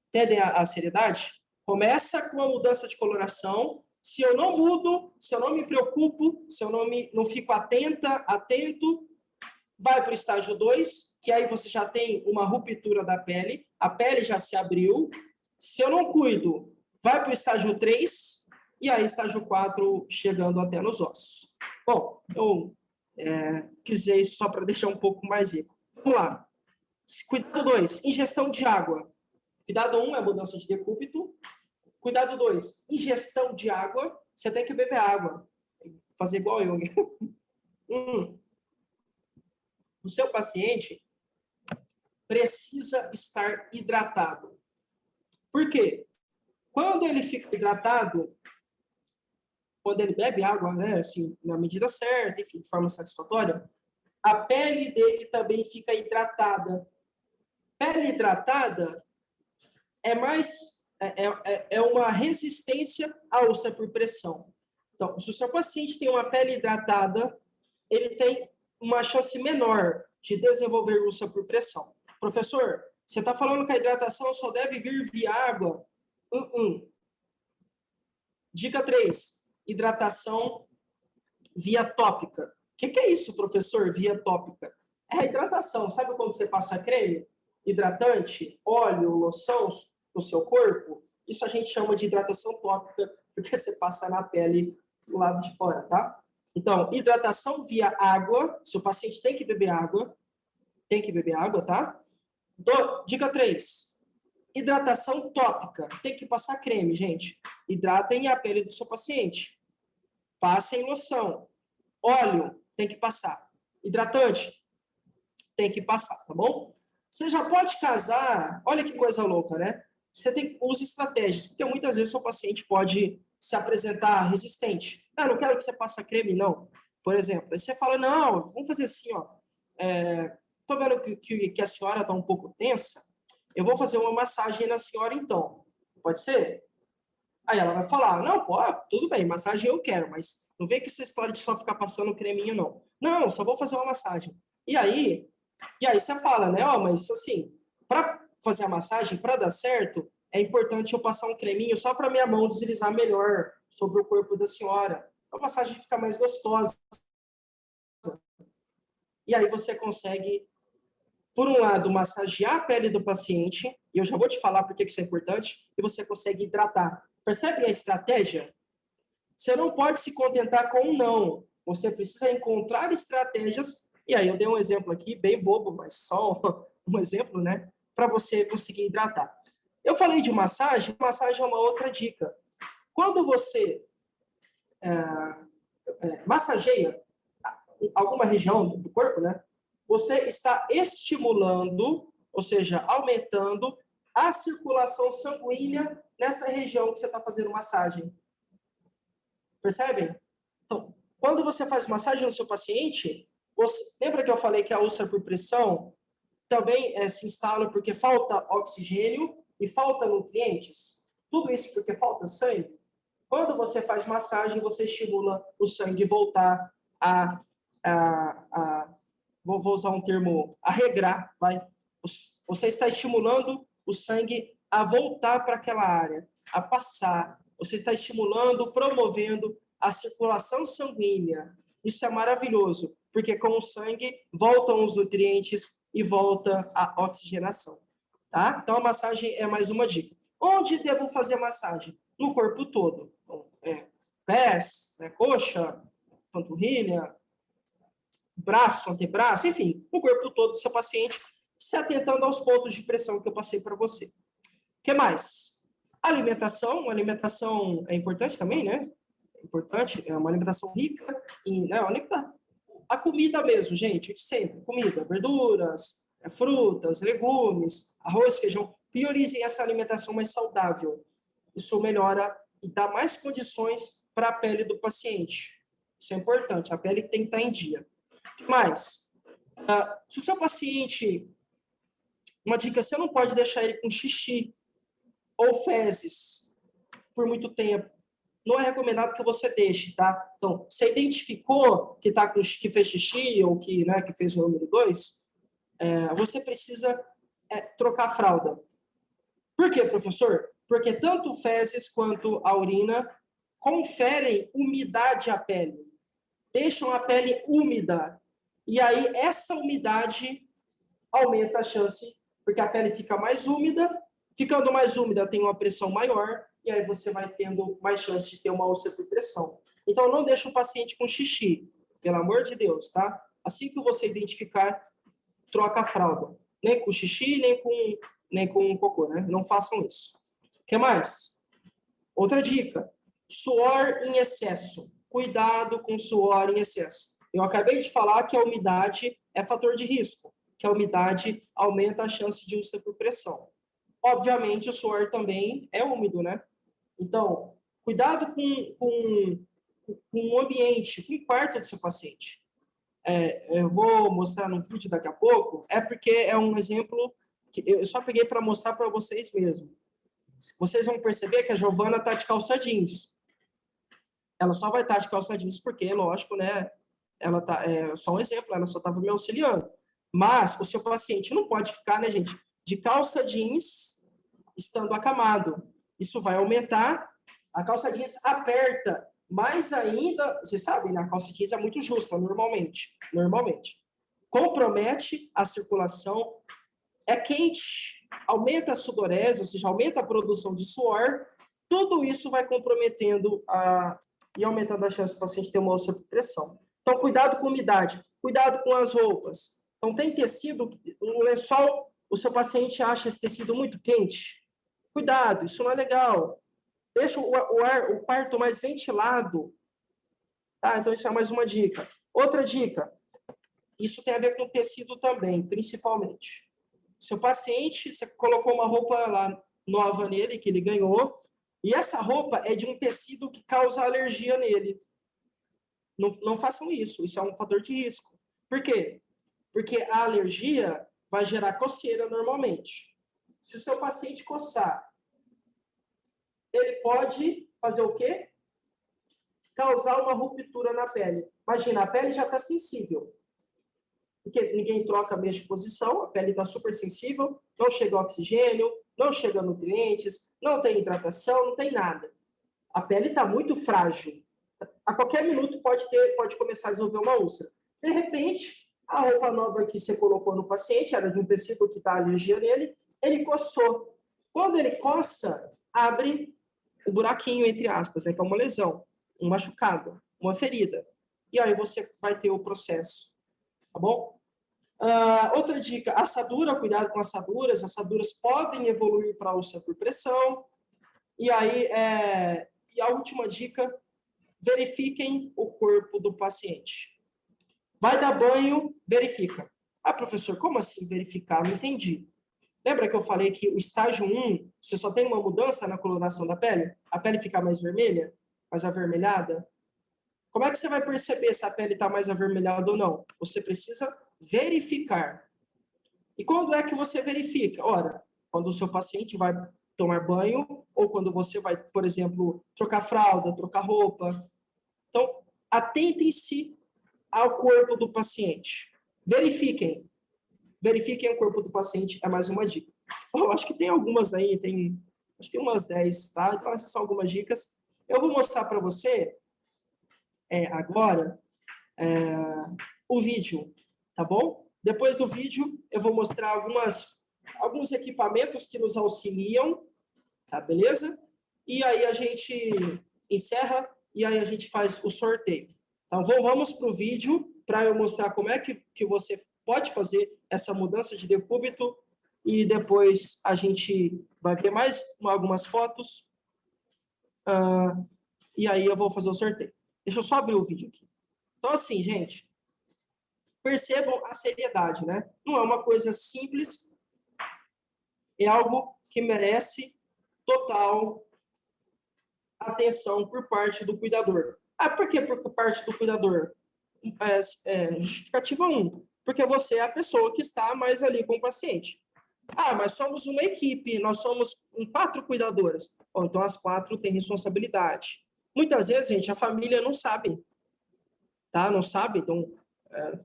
Entendem a seriedade? Começa com a mudança de coloração. Se eu não mudo, se eu não me preocupo, se eu não fico atento, vai para o estágio 2, que aí você já tem uma ruptura da pele, a pele já se abriu. Se eu não cuido, vai para o estágio 3, e aí estágio 4 chegando até nos ossos. Bom, eu quis dizer isso só para deixar um pouco mais rico. Vamos lá. Cuidado 2, ingestão de água. Cuidado 1 é a mudança de decúbito. Cuidado 2, ingestão de água. Você tem que beber água. Fazer igual eu. O seu paciente precisa estar hidratado. Por quê? Quando ele fica hidratado, quando ele bebe água, né, assim, na medida certa, enfim, de forma satisfatória, a pele dele também fica hidratada. Pele hidratada é uma resistência à úlcera por pressão. Então, se o seu paciente tem uma pele hidratada, ele tem uma chance menor de desenvolver úlcera por pressão. Professor, você está falando que a hidratação só deve vir via água? Dica 3, hidratação via tópica. O que é isso, professor, via tópica? É a hidratação. Sabe quando você passa creme, hidratante, óleo, loção no seu corpo? Isso a gente chama de hidratação tópica, porque você passa na pele do lado de fora, tá? Então, hidratação via água. Se o paciente tem que beber água, tá? Dica 3. Hidratação tópica. Tem que passar creme, gente. Hidratem a pele do seu paciente. Passem loção. Óleo, tem que passar. Hidratante, tem que passar, tá bom? Você já pode casar. Olha que coisa louca, né? Você usa estratégias, porque muitas vezes o seu paciente pode se apresentar resistente. Não quero que você passe creme, não. Por exemplo, aí você fala, não, vamos fazer assim, ó. Tô vendo que a senhora está um pouco tensa, eu vou fazer uma massagem na senhora, então. Pode ser? Aí ela vai falar, não, pô, tudo bem, massagem eu quero, mas não vem com essa história de só ficar passando creminho, não. Não, só vou fazer uma massagem. E aí você fala, né, mas assim, para fazer a massagem, para dar certo, é importante eu passar um creminho só para minha mão deslizar melhor sobre o corpo da senhora. A massagem fica mais gostosa. E aí você consegue, por um lado, massagear a pele do paciente, e eu já vou te falar por que isso é importante, e você consegue hidratar. Percebe a estratégia? Você não pode se contentar com um não. Você precisa encontrar estratégias, e aí eu dei um exemplo aqui, bem bobo, mas só um exemplo, né? Para você conseguir hidratar. Eu falei de massagem é uma outra dica. Quando você massageia alguma região do corpo, né? Você está estimulando, ou seja, aumentando a circulação sanguínea nessa região que você está fazendo massagem. Percebem? Então, quando você faz massagem no seu paciente, lembra que eu falei que a úlcera por pressão também se instala porque falta oxigênio e falta nutrientes? Tudo isso porque falta sangue? Quando você faz massagem, você estimula o sangue voltar vou usar um termo, a regrar, vai. Você está estimulando o sangue a voltar para aquela área, a passar. Você está estimulando, promovendo a circulação sanguínea. Isso é maravilhoso, porque com o sangue voltam os nutrientes e volta a oxigenação, tá? Então, a massagem é mais uma dica. Onde devo fazer massagem? No corpo todo. Então, pés, coxa, panturrilha, braço, antebraço, enfim, no corpo todo do seu paciente, se atentando aos pontos de pressão que eu passei para você. O que mais? Alimentação. Uma alimentação é importante também, né? Importante, é uma alimentação rica em, a comida mesmo, gente, sempre, comida, verduras, frutas, legumes, arroz, feijão, priorizem essa alimentação mais saudável. Isso melhora e dá mais condições para a pele do paciente. Isso é importante, a pele tem que estar em dia. O que mais? Se o seu paciente, uma dica, você não pode deixar ele com xixi ou fezes por muito tempo. Não é recomendado que você deixe, tá? Então, você identificou que fez xixi ou que fez o número 2, você precisa trocar a fralda. Por quê, professor? Porque tanto fezes quanto a urina conferem umidade à pele. Deixam a pele úmida. E aí, essa umidade aumenta a chance, porque a pele fica mais úmida. Ficando mais úmida, tem uma pressão maior, e aí você vai tendo mais chance de ter uma úlcera por pressão. Então, não deixe o paciente com xixi, pelo amor de Deus, tá? Assim que você identificar, troca a fralda. Nem com xixi, nem com cocô, né? Não façam isso. O que mais? Outra dica, suor em excesso. Cuidado com suor em excesso. Eu acabei de falar que a umidade é fator de risco, que a umidade aumenta a chance de úlcera por pressão. Obviamente, o suor também é úmido, né? Então, cuidado com o ambiente, com o quarto do seu paciente. Eu vou mostrar no vídeo daqui a pouco, porque é um exemplo que eu só peguei para mostrar para vocês mesmo. Vocês vão perceber que a Giovana está de calça jeans. Ela só vai estar de calça jeans porque, lógico, né? Ela tá, só um exemplo, ela só estava me auxiliando. Mas o seu paciente não pode ficar, né, gente, de calça jeans estando acamado. Isso vai aumentar. A calça jeans aperta mais ainda. Vocês sabem, né? A calça jeans é muito justa, normalmente. Compromete a circulação. É quente, aumenta a sudorese, ou seja, aumenta a produção de suor. Tudo isso vai comprometendo e aumentando a chance do paciente ter uma úlcera por pressão. Então, cuidado com a umidade, cuidado com as roupas. Então, tem tecido, o lençol, o seu paciente acha esse tecido muito quente. Cuidado, isso não é legal. Deixa o quarto mais ventilado. Tá? Então, isso é mais uma dica. Outra dica, isso tem a ver com tecido também, principalmente. Seu paciente, você colocou uma roupa lá nova nele, que ele ganhou, e essa roupa é de um tecido que causa alergia nele. Não façam isso, isso é um fator de risco. Por quê? Porque a alergia vai gerar coceira normalmente. Se o seu paciente coçar, ele pode fazer o quê? Causar uma ruptura na pele. Imagina, a pele já está sensível. Porque ninguém troca a mesma posição, a pele está super sensível, não chega oxigênio, não chega nutrientes, não tem hidratação, não tem nada. A pele está muito frágil. A qualquer minuto pode começar a desenvolver uma úlcera. De repente, a roupa nova que você colocou no paciente era de um tecido que está alergia nele, ele coçou. Quando ele coça, abre o buraquinho, entre aspas, que é uma lesão, um machucado, uma ferida. E aí você vai ter o processo. Tá bom? Outra dica, assadura, cuidado com assaduras. Assaduras podem evoluir para úlcera por pressão. E aí, e a última dica, verifiquem o corpo do paciente. Vai dar banho, verifica. Professor, como assim verificar? Não entendi. Lembra que eu falei que o estágio 1, você só tem uma mudança na coloração da pele? A pele fica mais vermelha? Mais avermelhada? Como é que você vai perceber se a pele está mais avermelhada ou não? Você precisa verificar. E quando é que você verifica? Ora, quando o seu paciente vai tomar banho, ou quando você vai, por exemplo, trocar fralda, trocar roupa. Então, atentem-se ao corpo do paciente. Verifiquem. Verifiquem o corpo do paciente, é mais uma dica. Eu acho que tem algumas aí, acho que tem umas 10, tá? Então, essas são algumas dicas. Eu vou mostrar para você agora o vídeo, tá bom? Depois do vídeo, eu vou mostrar alguns equipamentos que nos auxiliam, tá, beleza? E aí a gente encerra e aí a gente faz o sorteio. Então, vamos para o vídeo para eu mostrar como é que você pode fazer essa mudança de decúbito e depois a gente vai ver mais algumas fotos e aí eu vou fazer o sorteio. Deixa eu só abrir o vídeo aqui. Então, assim, gente, percebam a seriedade, né? Não é uma coisa simples, é algo que merece total atenção por parte do cuidador. Por que por parte do cuidador? Justificativa 1, porque você é a pessoa que está mais ali com o paciente. Mas somos uma equipe, nós somos 4 cuidadoras. Bom, então as 4 têm responsabilidade. Muitas vezes, gente, a família não sabe, tá? Não sabe, então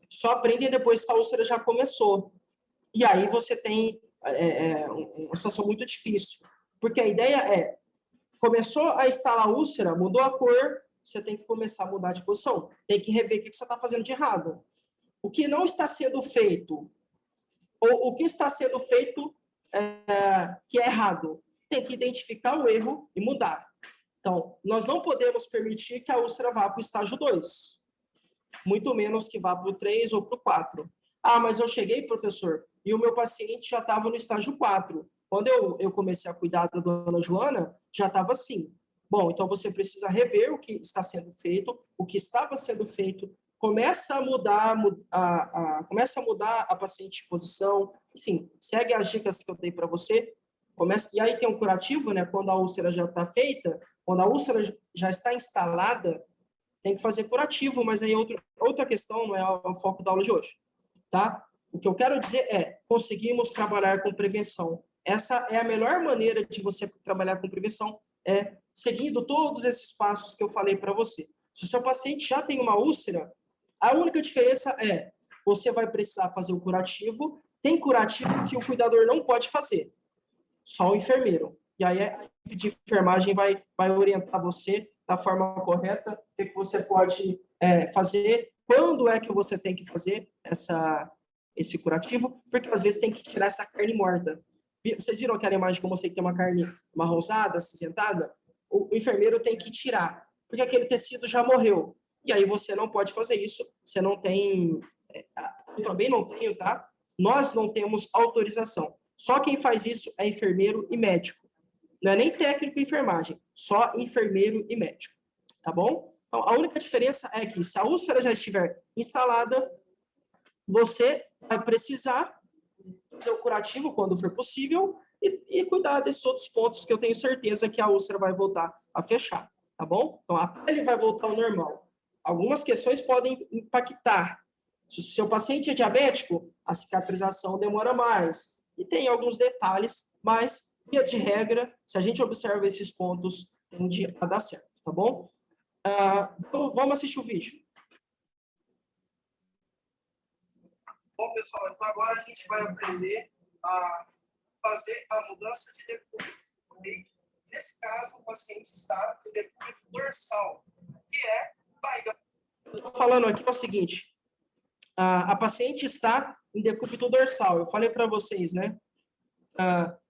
só aprendem depois que a úlcera já começou. E aí você tem uma situação muito difícil, porque a ideia é, começou a instalar a úlcera, mudou a cor, você tem que começar a mudar de posição, tem que rever o que você está fazendo de errado. O que não está sendo feito, ou o que está sendo feito que é errado, tem que identificar o erro e mudar. Então, nós não podemos permitir que a úlcera vá para o estágio 2, muito menos que vá para o 3 ou para o 4. Mas eu cheguei, professor, e o meu paciente já estava no estágio 4. Quando eu comecei a cuidar da dona Joana, já estava assim. Bom, então você precisa rever o que está sendo feito, o que estava sendo feito, começa a mudar a paciente de posição, enfim, segue as dicas que eu dei para você, e aí tem um curativo, né? Quando a úlcera já está feita, quando a úlcera já está instalada, tem que fazer curativo, mas aí outra questão, não é o foco da aula de hoje, tá? O que eu quero dizer é, conseguimos trabalhar com prevenção. Essa é a melhor maneira de você trabalhar com prevenção, seguindo todos esses passos que eu falei para você. Se o seu paciente já tem uma úlcera, a única diferença é, você vai precisar fazer o curativo, tem curativo que o cuidador não pode fazer, só o enfermeiro. E aí a equipe de enfermagem vai orientar você da forma correta, o que você pode fazer, quando é que você tem que fazer esse curativo, porque às vezes tem que tirar essa carne morta. Vocês viram aquela imagem como você tem uma carne marronzada, acinzentada? O enfermeiro tem que tirar, porque aquele tecido já morreu. E aí você não pode fazer isso, você não tem... Eu também não tenho, tá? Nós não temos autorização. Só quem faz isso é enfermeiro e médico. Não é nem técnico de enfermagem, só enfermeiro e médico. Tá bom? Então, a única diferença é que se a úlcera já estiver instalada, você vai precisar fazer o curativo quando for possível e cuidar desses outros pontos que eu tenho certeza que a úlcera vai voltar a fechar, tá bom? Então, a pele vai voltar ao normal. Algumas questões podem impactar. Se o seu paciente é diabético, a cicatrização demora mais. E tem alguns detalhes, mas, via de regra, se a gente observa esses pontos, tende a dar certo, tá bom? Vamos assistir o vídeo. Bom, pessoal, então agora a gente vai aprender a fazer a mudança de decúbito. Okay? Nesse caso, o paciente está em decúbito dorsal, que é barriga. Eu estou falando aqui é o seguinte, a paciente está em decúbito dorsal. Eu falei para vocês, né?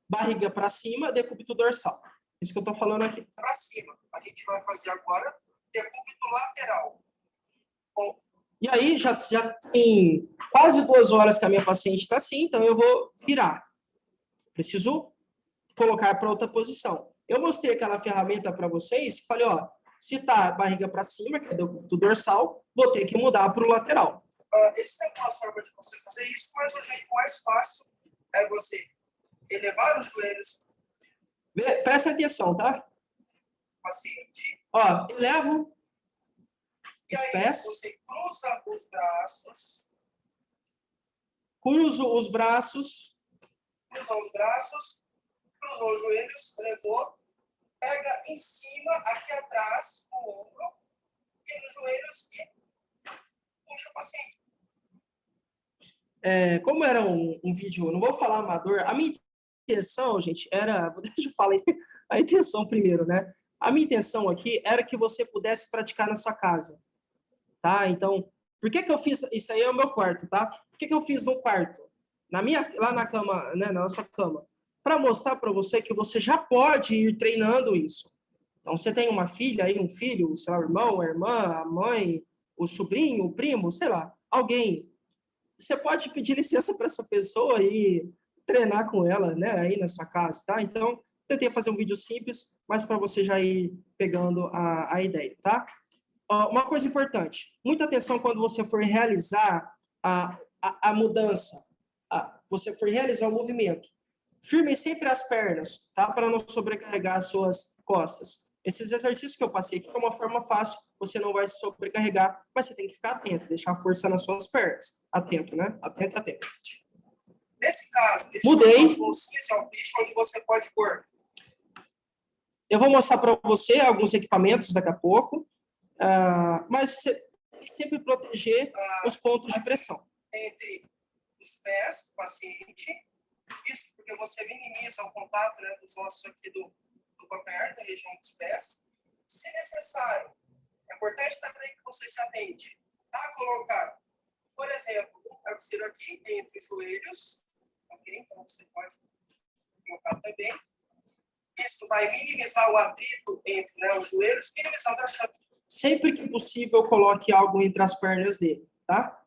Barriga para cima, decúbito dorsal. Isso que eu estou falando aqui. Para cima. A gente vai fazer agora decúbito lateral. Bom, e aí, já tem quase 2 horas que a minha paciente está assim, então eu vou virar. Preciso colocar para outra posição. Eu mostrei aquela ferramenta para vocês, falei, ó, se está barriga para cima, que é do dorsal, vou ter que mudar para o lateral. Essa é uma forma de você fazer isso, mas o jeito mais fácil é você elevar os joelhos. Presta atenção, tá? Paciente. Ó, elevo os pés. Você cruza os braços. Cruzo os braços. Cruzou os braços. Cruzou os joelhos. Levou. Pega em cima, aqui atrás, o ombro. E nos joelhos e puxa o paciente. Como era um vídeo, não vou falar amador, a minha intenção, gente, era... Deixa eu falar a intenção primeiro, né? A minha intenção aqui era que você pudesse praticar na sua casa. Tá? Então, Por que que eu fiz? Isso aí é o meu quarto, tá? Por que que eu fiz no quarto? Lá na cama, né, na nossa cama. Para mostrar para você que você já pode ir treinando isso. Então, você tem uma filha aí, um filho, sei lá, o irmão, a irmã, a mãe, o sobrinho, o primo, sei lá, alguém. Você pode pedir licença para essa pessoa e treinar com ela, né, aí na sua casa, tá? Então, tentei fazer um vídeo simples, mas para você já ir pegando a ideia, tá? Uma coisa importante, muita atenção quando você for realizar a mudança, você for realizar o movimento. Firme sempre as pernas, tá? Para não sobrecarregar as suas costas. Esses exercícios que eu passei aqui é uma forma fácil, você não vai se sobrecarregar, mas você tem que ficar atento, deixar a força nas suas pernas. Atento, né? Atento, atento. Nesse caso, mudei. Onde você pode pôr. Eu vou mostrar para você alguns equipamentos daqui a pouco, mas você tem que sempre proteger os pontos de pressão. Entre os pés do paciente, isso porque você minimiza o contato, né, dos ossos aqui do calcanhar, da região dos pés. Se necessário, é importante também que você se atente a colocar, por exemplo, um travesseiro aqui entre os joelhos, ok? Então você pode colocar também. Isso vai minimizar o atrito entre, né, os joelhos, minimizando a chance. Sempre que possível, coloque algo entre as pernas dele, tá?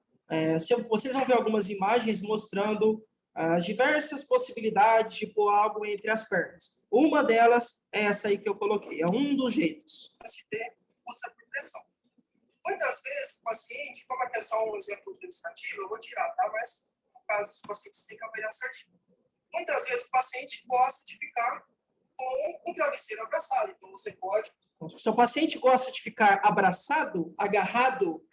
Vocês vão ver algumas imagens mostrando as diversas possibilidades de pôr algo entre as pernas. Uma delas é essa aí que eu coloquei, é um dos jeitos. Usa por pressão. Muitas vezes o paciente, como aqui é só um exemplo ilustrativo, eu vou tirar, tá? Mas no caso, os pacientes têm que avaliar certinho. Muitas vezes o paciente gosta de ficar com um travesseiro abraçado, então você pode... Se o seu paciente gosta de ficar abraçado, agarrado,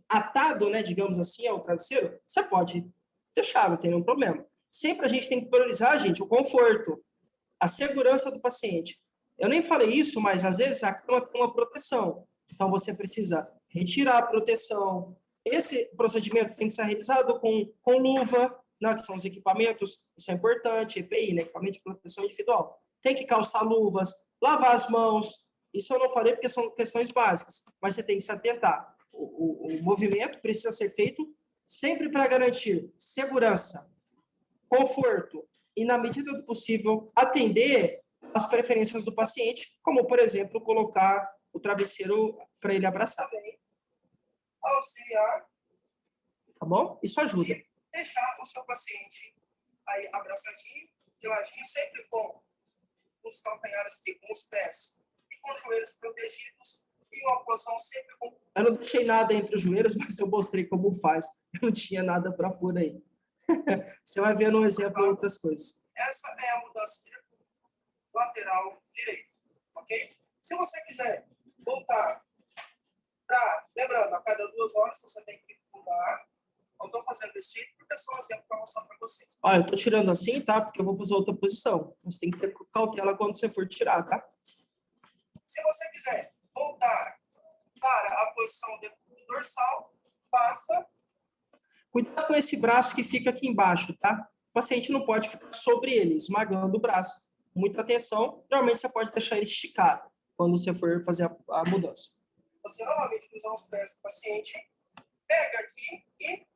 atado, né, digamos assim, ao travesseiro, você pode deixar, não tem nenhum problema. Sempre a gente tem que priorizar, gente, o conforto, a segurança do paciente. Eu nem falei isso, mas às vezes a cama tem uma proteção. Então você precisa retirar a proteção. Esse procedimento tem que ser realizado com luva, né, que são os equipamentos, isso é importante, EPI, né, equipamento de proteção individual. Tem que calçar luvas, lavar as mãos. Isso eu não falei porque são questões básicas, mas você tem que se atentar. O movimento precisa ser feito sempre para garantir segurança, conforto e, na medida do possível, atender às preferências do paciente, como, por exemplo, colocar o travesseiro para ele abraçar. Auxiliar. Tá bom? Isso ajuda. E deixar o seu paciente aí abraçadinho, de ladinho, sempre com os calcanhares aqui, com os pés e com os joelhos protegidos e uma posição sempre com... Eu não deixei nada entre os joelhos, mas eu mostrei como faz. Eu não tinha nada para fora aí. Você vai ver no exemplo outras coisas. Essa é a mudança lateral direito, ok? Se você quiser voltar para... Lembrando, a cada 2 horas você tem que mudar. Eu estou fazendo desse jeito porque é só um exemplo para mostrar para vocês. Olha, eu estou tirando assim, tá? Porque eu vou fazer outra posição. Você tem que ter cautela quando você for tirar, tá? Se você quiser voltar para a posição do dorsal, basta... Cuidado com esse braço que fica aqui embaixo, tá? O paciente não pode ficar sobre ele, esmagando o braço. Muita atenção. Normalmente você pode deixar ele esticado quando você for fazer a mudança. Você novamente cruzar os pés do paciente, pega aqui e...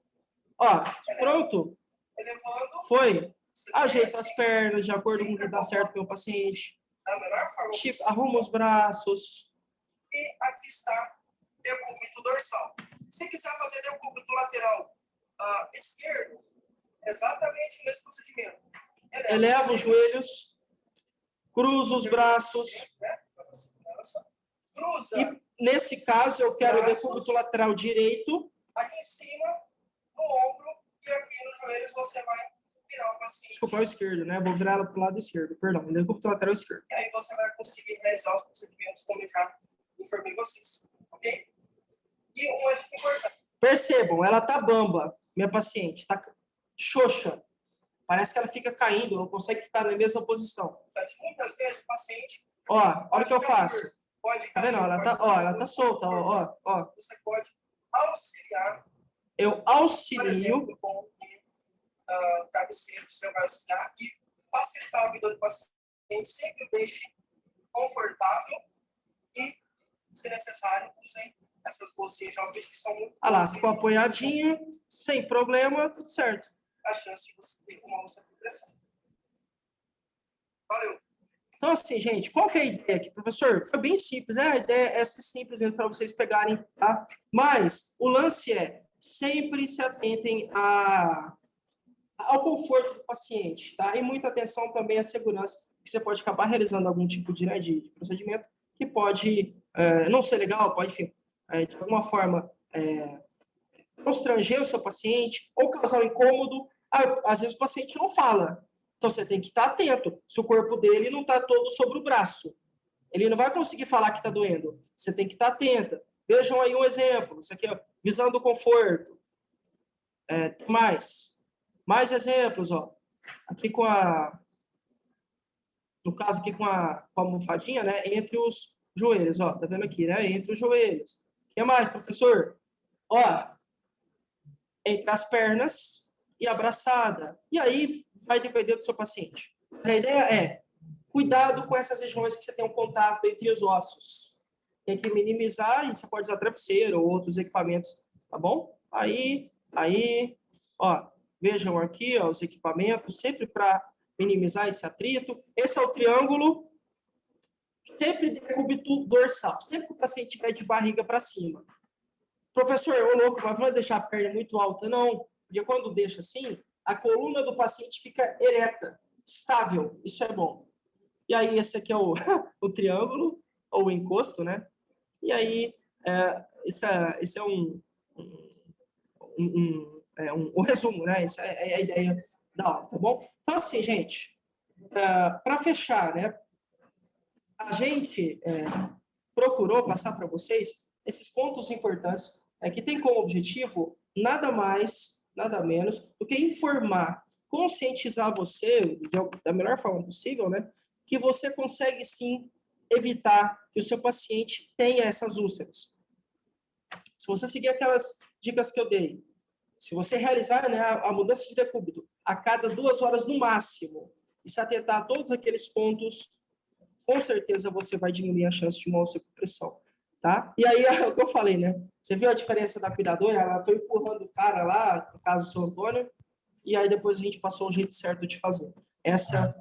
Ó, pronto. Elevando. Foi. Ajeita as pernas de acordo com o que dá certo para o paciente. Arruma os braços. E aqui está decúbito dorsal. Se quiser fazer decúbito lateral esquerdo, exatamente o mesmo procedimento. Eleva os joelhos, cruza os braços. Cruza. E nesse caso eu quero o decúbito lateral direito. Aqui em cima, no ombro, e aqui nos joelhos você vai virar o paciente. Desculpa, é o esquerdo, né? Vou virar ela para o lado esquerdo, perdão. Decúbito lateral esquerdo. E aí você vai conseguir realizar os procedimentos como eu já informei vocês, ok? E uma dica importante. Percebam, ela tá bamba, minha paciente, tá xoxa. Parece que ela fica caindo, não consegue ficar na mesma posição. Muitas vezes o paciente... Ó, olha o que eu faço. Tá vendo? Ela tá solta, ó. Você pode auxiliar. Eu auxilio. Por exemplo, com travesseiro, você vai auxiliar e facilitar a vida do paciente. Sempre deixe confortável e, se necessário, usem essas bolsinhas jovens que são muito... Ah lá, ficou apoiadinha, sem problema, tudo certo. A chance de você ter uma onça com pressão. Valeu. Então, assim, gente, qual que é a ideia aqui, professor? Foi bem simples, A ideia é ser simples para vocês pegarem, tá? Mas o lance é, sempre se atentem ao conforto do paciente, tá? E muita atenção também à segurança, que você pode acabar realizando algum tipo de procedimento que pode não ser legal, pode, enfim, de alguma forma constranger o seu paciente ou causar um incômodo. Às vezes o paciente não fala, então você tem que estar atento. Se o corpo dele não está todo sobre o braço, ele não vai conseguir falar que está doendo. Você tem que estar atenta. Vejam aí um exemplo, isso aqui, ó, visando o conforto. Tem mais exemplos, ó. Aqui no caso aqui com a almofadinha, né, entre os joelhos, ó, tá vendo aqui, né, entre os joelhos. O que mais, professor? Ó, entre as pernas e abraçada. E aí vai depender do seu paciente. Mas a ideia é, cuidado com essas regiões que você tem um contato entre os ossos. Tem que minimizar, e você pode usar travesseiro ou outros equipamentos, tá bom? Aí, ó, vejam aqui, ó, os equipamentos, sempre para minimizar esse atrito. Esse é o triângulo, sempre decúbito dorsal, sempre que o paciente estiver de barriga para cima. Professor, ô louco, mas vai deixar a perna muito alta? Não, porque quando deixa assim, a coluna do paciente fica ereta, estável, isso é bom. E aí esse aqui é o triângulo, ou o encosto, né? E aí, esse é um resumo, né? Essa é a ideia da aula, tá bom? Então, assim, gente, para fechar, né? A gente procurou passar para vocês esses pontos importantes que tem como objetivo nada mais, nada menos do que informar, conscientizar você da melhor forma possível, né? Que você consegue, sim, evitar que o seu paciente tenha essas úlceras. Se você seguir aquelas dicas que eu dei, se você realizar, né, a mudança de decúbito a cada 2 horas no máximo, e se atentar a todos aqueles pontos, com certeza você vai diminuir a chance de uma úlcera com pressão, tá? E aí, é o que eu falei, né? Você viu a diferença da cuidadora? Ela foi empurrando o cara lá, no caso do seu Antônio, e aí depois a gente passou o jeito certo de fazer. Essa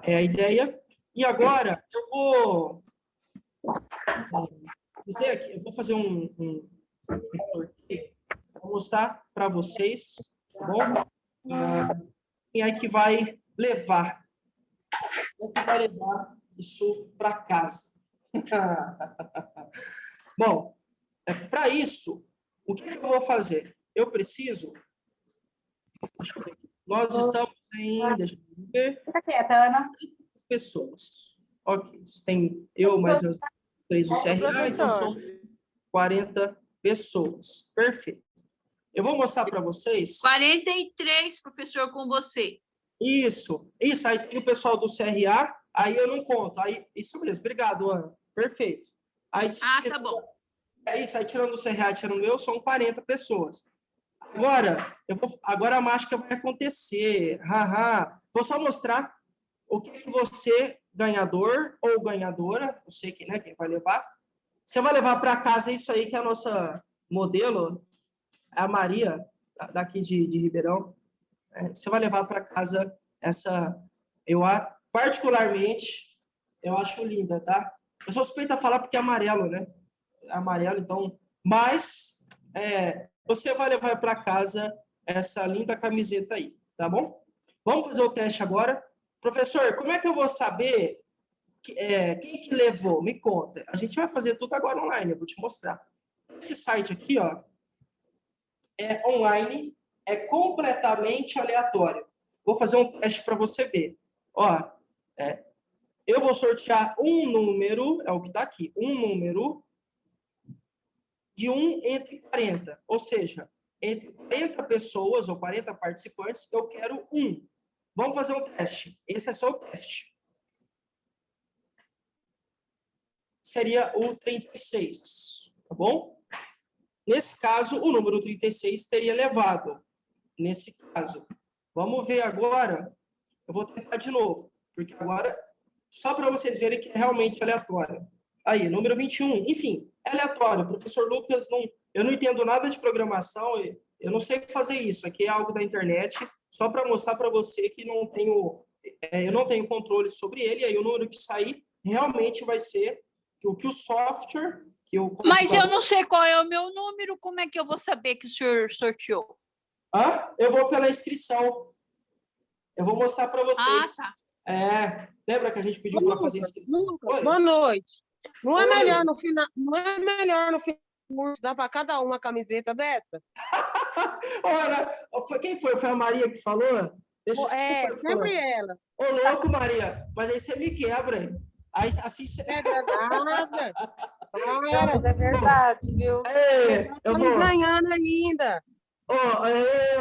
é a ideia. E agora, eu vou dizer aqui, eu vou fazer um sorteio para mostrar para vocês, tá bom? Quem é que vai levar? Quem é que vai levar isso para casa? Bom, para isso, o que eu vou fazer? Eu preciso... Deixa eu ver aqui. Nós estamos em... Deixa eu ver. Fica quieta, Ana. Pessoas. Ok. Tem eu mais as 3 do CRA, então são 40 pessoas. Perfeito. Eu vou mostrar para vocês... 43, professor, com você. Isso. Aí tem o pessoal do CRA, aí eu não conto. Aí, isso mesmo. Obrigado, Ana. Perfeito. Aí, Tá bom. É isso. Aí, tirando o CRA, tirando eu, são 40 pessoas. Agora a mágica vai acontecer. Vou só mostrar o que você, ganhador ou ganhadora, não sei quem vai levar, você vai levar para casa isso aí, que é a nossa modelo, a Maria, daqui de Ribeirão. Você vai levar para casa essa, particularmente, eu acho linda, tá? Eu sou suspeita a falar porque é amarelo, né? É amarelo, então... Mas, você vai levar para casa essa linda camiseta aí, tá bom? Vamos fazer o teste agora. Professor, como é que eu vou saber quem que levou? Me conta. A gente vai fazer tudo agora online, eu vou te mostrar. Esse site aqui, ó, é online, é completamente aleatório. Vou fazer um teste para você ver. Ó, eu vou sortear um número, é o que está aqui, um número de 1 entre 40. Ou seja, entre 40 pessoas ou 40 participantes, eu quero 1. Vamos fazer um teste. Esse é só o teste. Seria o 36, tá bom? Nesse caso, o número 36 teria levado. Nesse caso. Vamos ver agora. Eu vou tentar de novo. Porque agora, só para vocês verem que é realmente aleatório. Aí, número 21. Enfim, É aleatório. O professor Lucas, eu não entendo nada de programação, eu não sei fazer isso. Aqui é algo da internet, só para mostrar para você que eu não tenho controle sobre ele, aí o número que sair realmente vai ser que o software... Mas eu não sei qual é o meu número, como é que eu vou saber que o senhor sorteou? Eu vou pela inscrição. Eu vou mostrar para vocês. Tá. Lembra que a gente pediu para fazer inscrição? Lucas, boa noite. Não é melhor no final do curso dar para cada um uma camiseta dessa? Ora, quem foi? Foi a Maria que falou? Sempre ela. Ô, louco, Maria, mas aí você me quebra, hein? Aí, assim você... Quebra nada. É verdade, viu? Eu Estamos vou... ganhando ainda.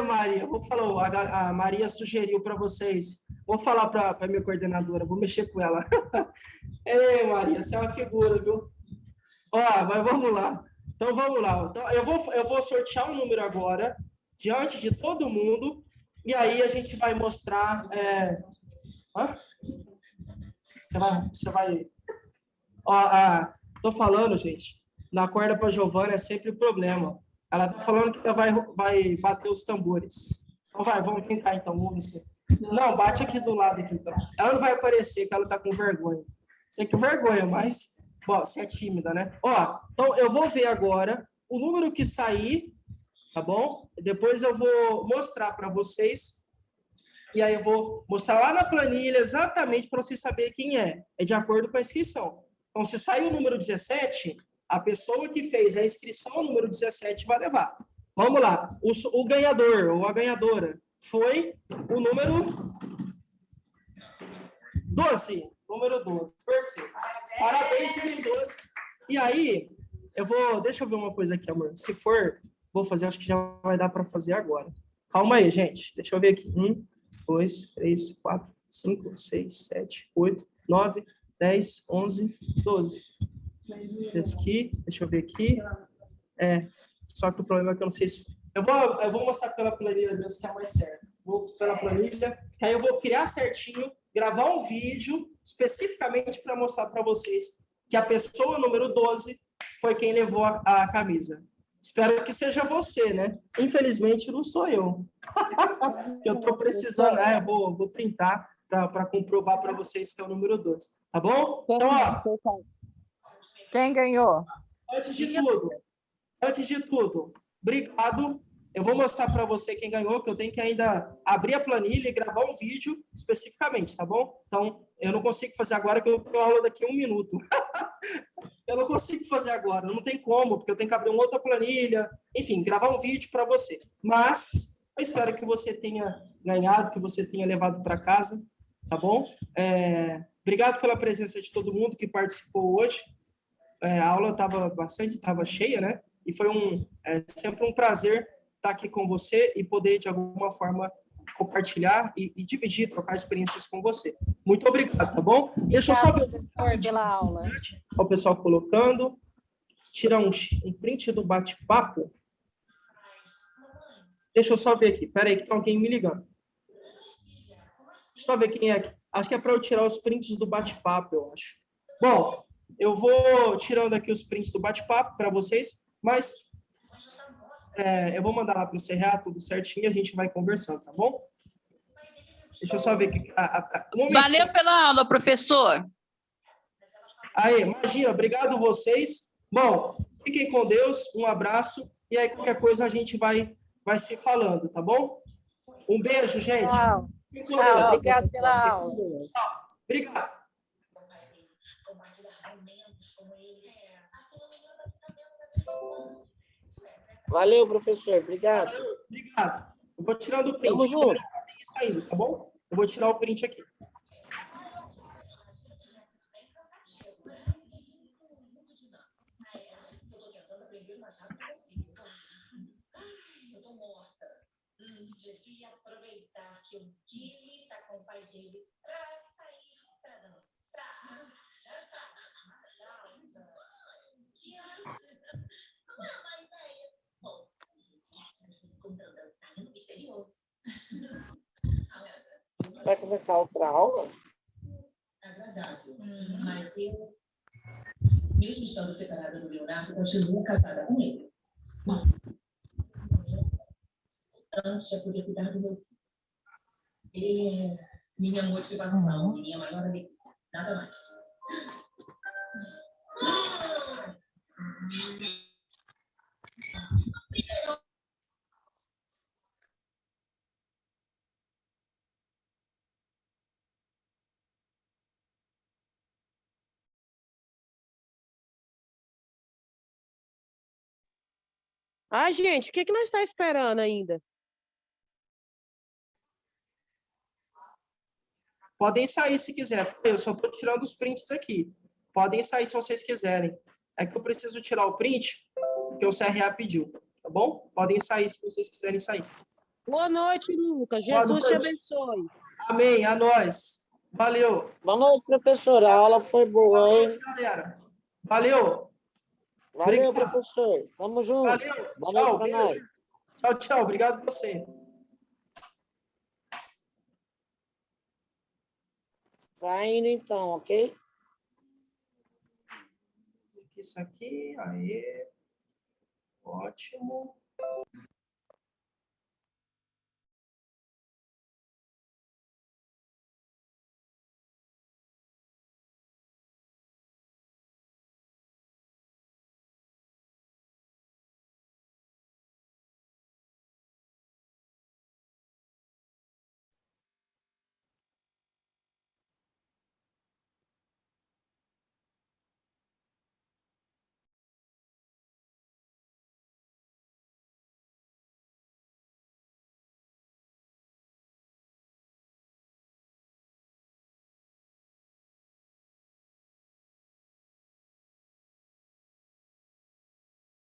Maria, vou falar, a Maria sugeriu para vocês. Vou falar para a minha coordenadora, vou mexer com ela. Maria, você é uma figura, viu? Mas vamos lá. Então, vamos lá. Então, eu vou sortear um número agora, diante de todo mundo, e aí a gente vai mostrar... Você vai... Tô falando, gente, na corda para Giovana é sempre problema. Ela tá falando que ela vai bater os tambores. Então vamos tentar então, vamos ver. Não, bate aqui do lado aqui, então. Ela não vai aparecer, que ela tá com vergonha. Sei que vergonha, mas bom, você é tímida, né? Então eu vou ver agora o número que sair, tá bom? Depois eu vou mostrar para vocês. E aí eu vou mostrar lá na planilha exatamente para vocês saberem quem é. É de acordo com a inscrição. Então, se sair o número 17, a pessoa que fez a inscrição, o número 17, vai levar. Vamos lá. O ganhador ou a ganhadora foi o número 12. Número 12. Perfeito. Parabéns, número 12. E aí, deixa eu ver uma coisa aqui, amor. Se for, vou fazer, acho que já vai dar para fazer agora. Calma aí, gente. Deixa eu ver aqui. 1, 2, 3, 4, 5, 6, 7, 8, 9, 10, 11, 12. Aqui, deixa eu ver aqui. Só que o problema é que eu não sei se... Eu vou mostrar pela planilha mesmo, se é mais certo. Vou pela planilha, aí eu vou criar certinho, gravar um vídeo especificamente para mostrar para vocês que a pessoa número 12 foi quem levou a camisa. Espero que seja você, né? Infelizmente, não sou eu. Eu estou precisando, eu vou printar para comprovar para vocês que é o número 12. Tá bom? Então, Quem ganhou? Antes de tudo, obrigado. Eu vou mostrar para você quem ganhou, que eu tenho que ainda abrir a planilha e gravar um vídeo especificamente, tá bom? Então, eu não consigo fazer agora, porque eu tenho aula daqui a 1 minuto. Eu não consigo fazer agora, não tem como, porque eu tenho que abrir uma outra planilha, enfim, gravar um vídeo para você. Mas eu espero que você tenha ganhado, que você tenha levado para casa, tá bom? Obrigado pela presença de todo mundo que participou hoje. A aula estava cheia, né? E foi sempre um prazer estar aqui com você e poder, de alguma forma, compartilhar e dividir, trocar experiências com você. Muito obrigado, tá bom? Deixa eu só ver pela aula. o pessoal colocando. Tirar um print do bate-papo. Deixa eu só ver aqui. Espera aí, que tem alguém me ligando. Deixa eu só ver quem é aqui. Acho que é para eu tirar os prints do bate-papo, eu acho. Bom, eu vou tirando aqui os prints do bate-papo para vocês, mas eu vou mandar lá para o CRA, tudo certinho, e a gente vai conversando, tá bom? Deixa eu só ver aqui. Valeu pela aula, professor. Aí, imagina, obrigado vocês. Bom, fiquem com Deus, um abraço, e aí qualquer coisa a gente vai se falando, tá bom? Um beijo, gente. Tchau. Tchau, obrigado pela aula. Obrigado. Valeu, professor. Obrigado. Obrigado. Eu vou tirando o print. Tamo Você junto. vai fazer isso ainda, tá bom? Eu vou tirar o print aqui. Devia aproveitar que o Guilherme está com o pai dele para sair para dançar. Uma ideia. Bom, comprando dançarino misterioso. Vai começar outra aula? Agradável. Mas eu Mesmo estando separada do Leonardo, continuo casada com ele. Bom, antes de poder cuidar do meu filho. Ele é minha motivação, minha maior alegria. Nada mais. Ai, gente, o que que nós está esperando ainda? Podem sair se quiser. Eu só estou tirando os prints aqui. Podem sair se vocês quiserem. É que eu preciso tirar o print, porque o CRA pediu, tá bom? Podem sair se vocês quiserem sair. Boa noite, Lucas. Boa Jesus te noite. abençoe. Amém, a nós. Valeu. Boa noite, professora. A aula foi boa, Boa hein? noite, galera. Valeu. Valeu, Obrigado. professor. Tamo junto. Valeu. Boa noite Tchau, pra beijo. nós. Tchau, tchau. Obrigado a você. Saindo então, ok? Isso aqui, aí. Ótimo.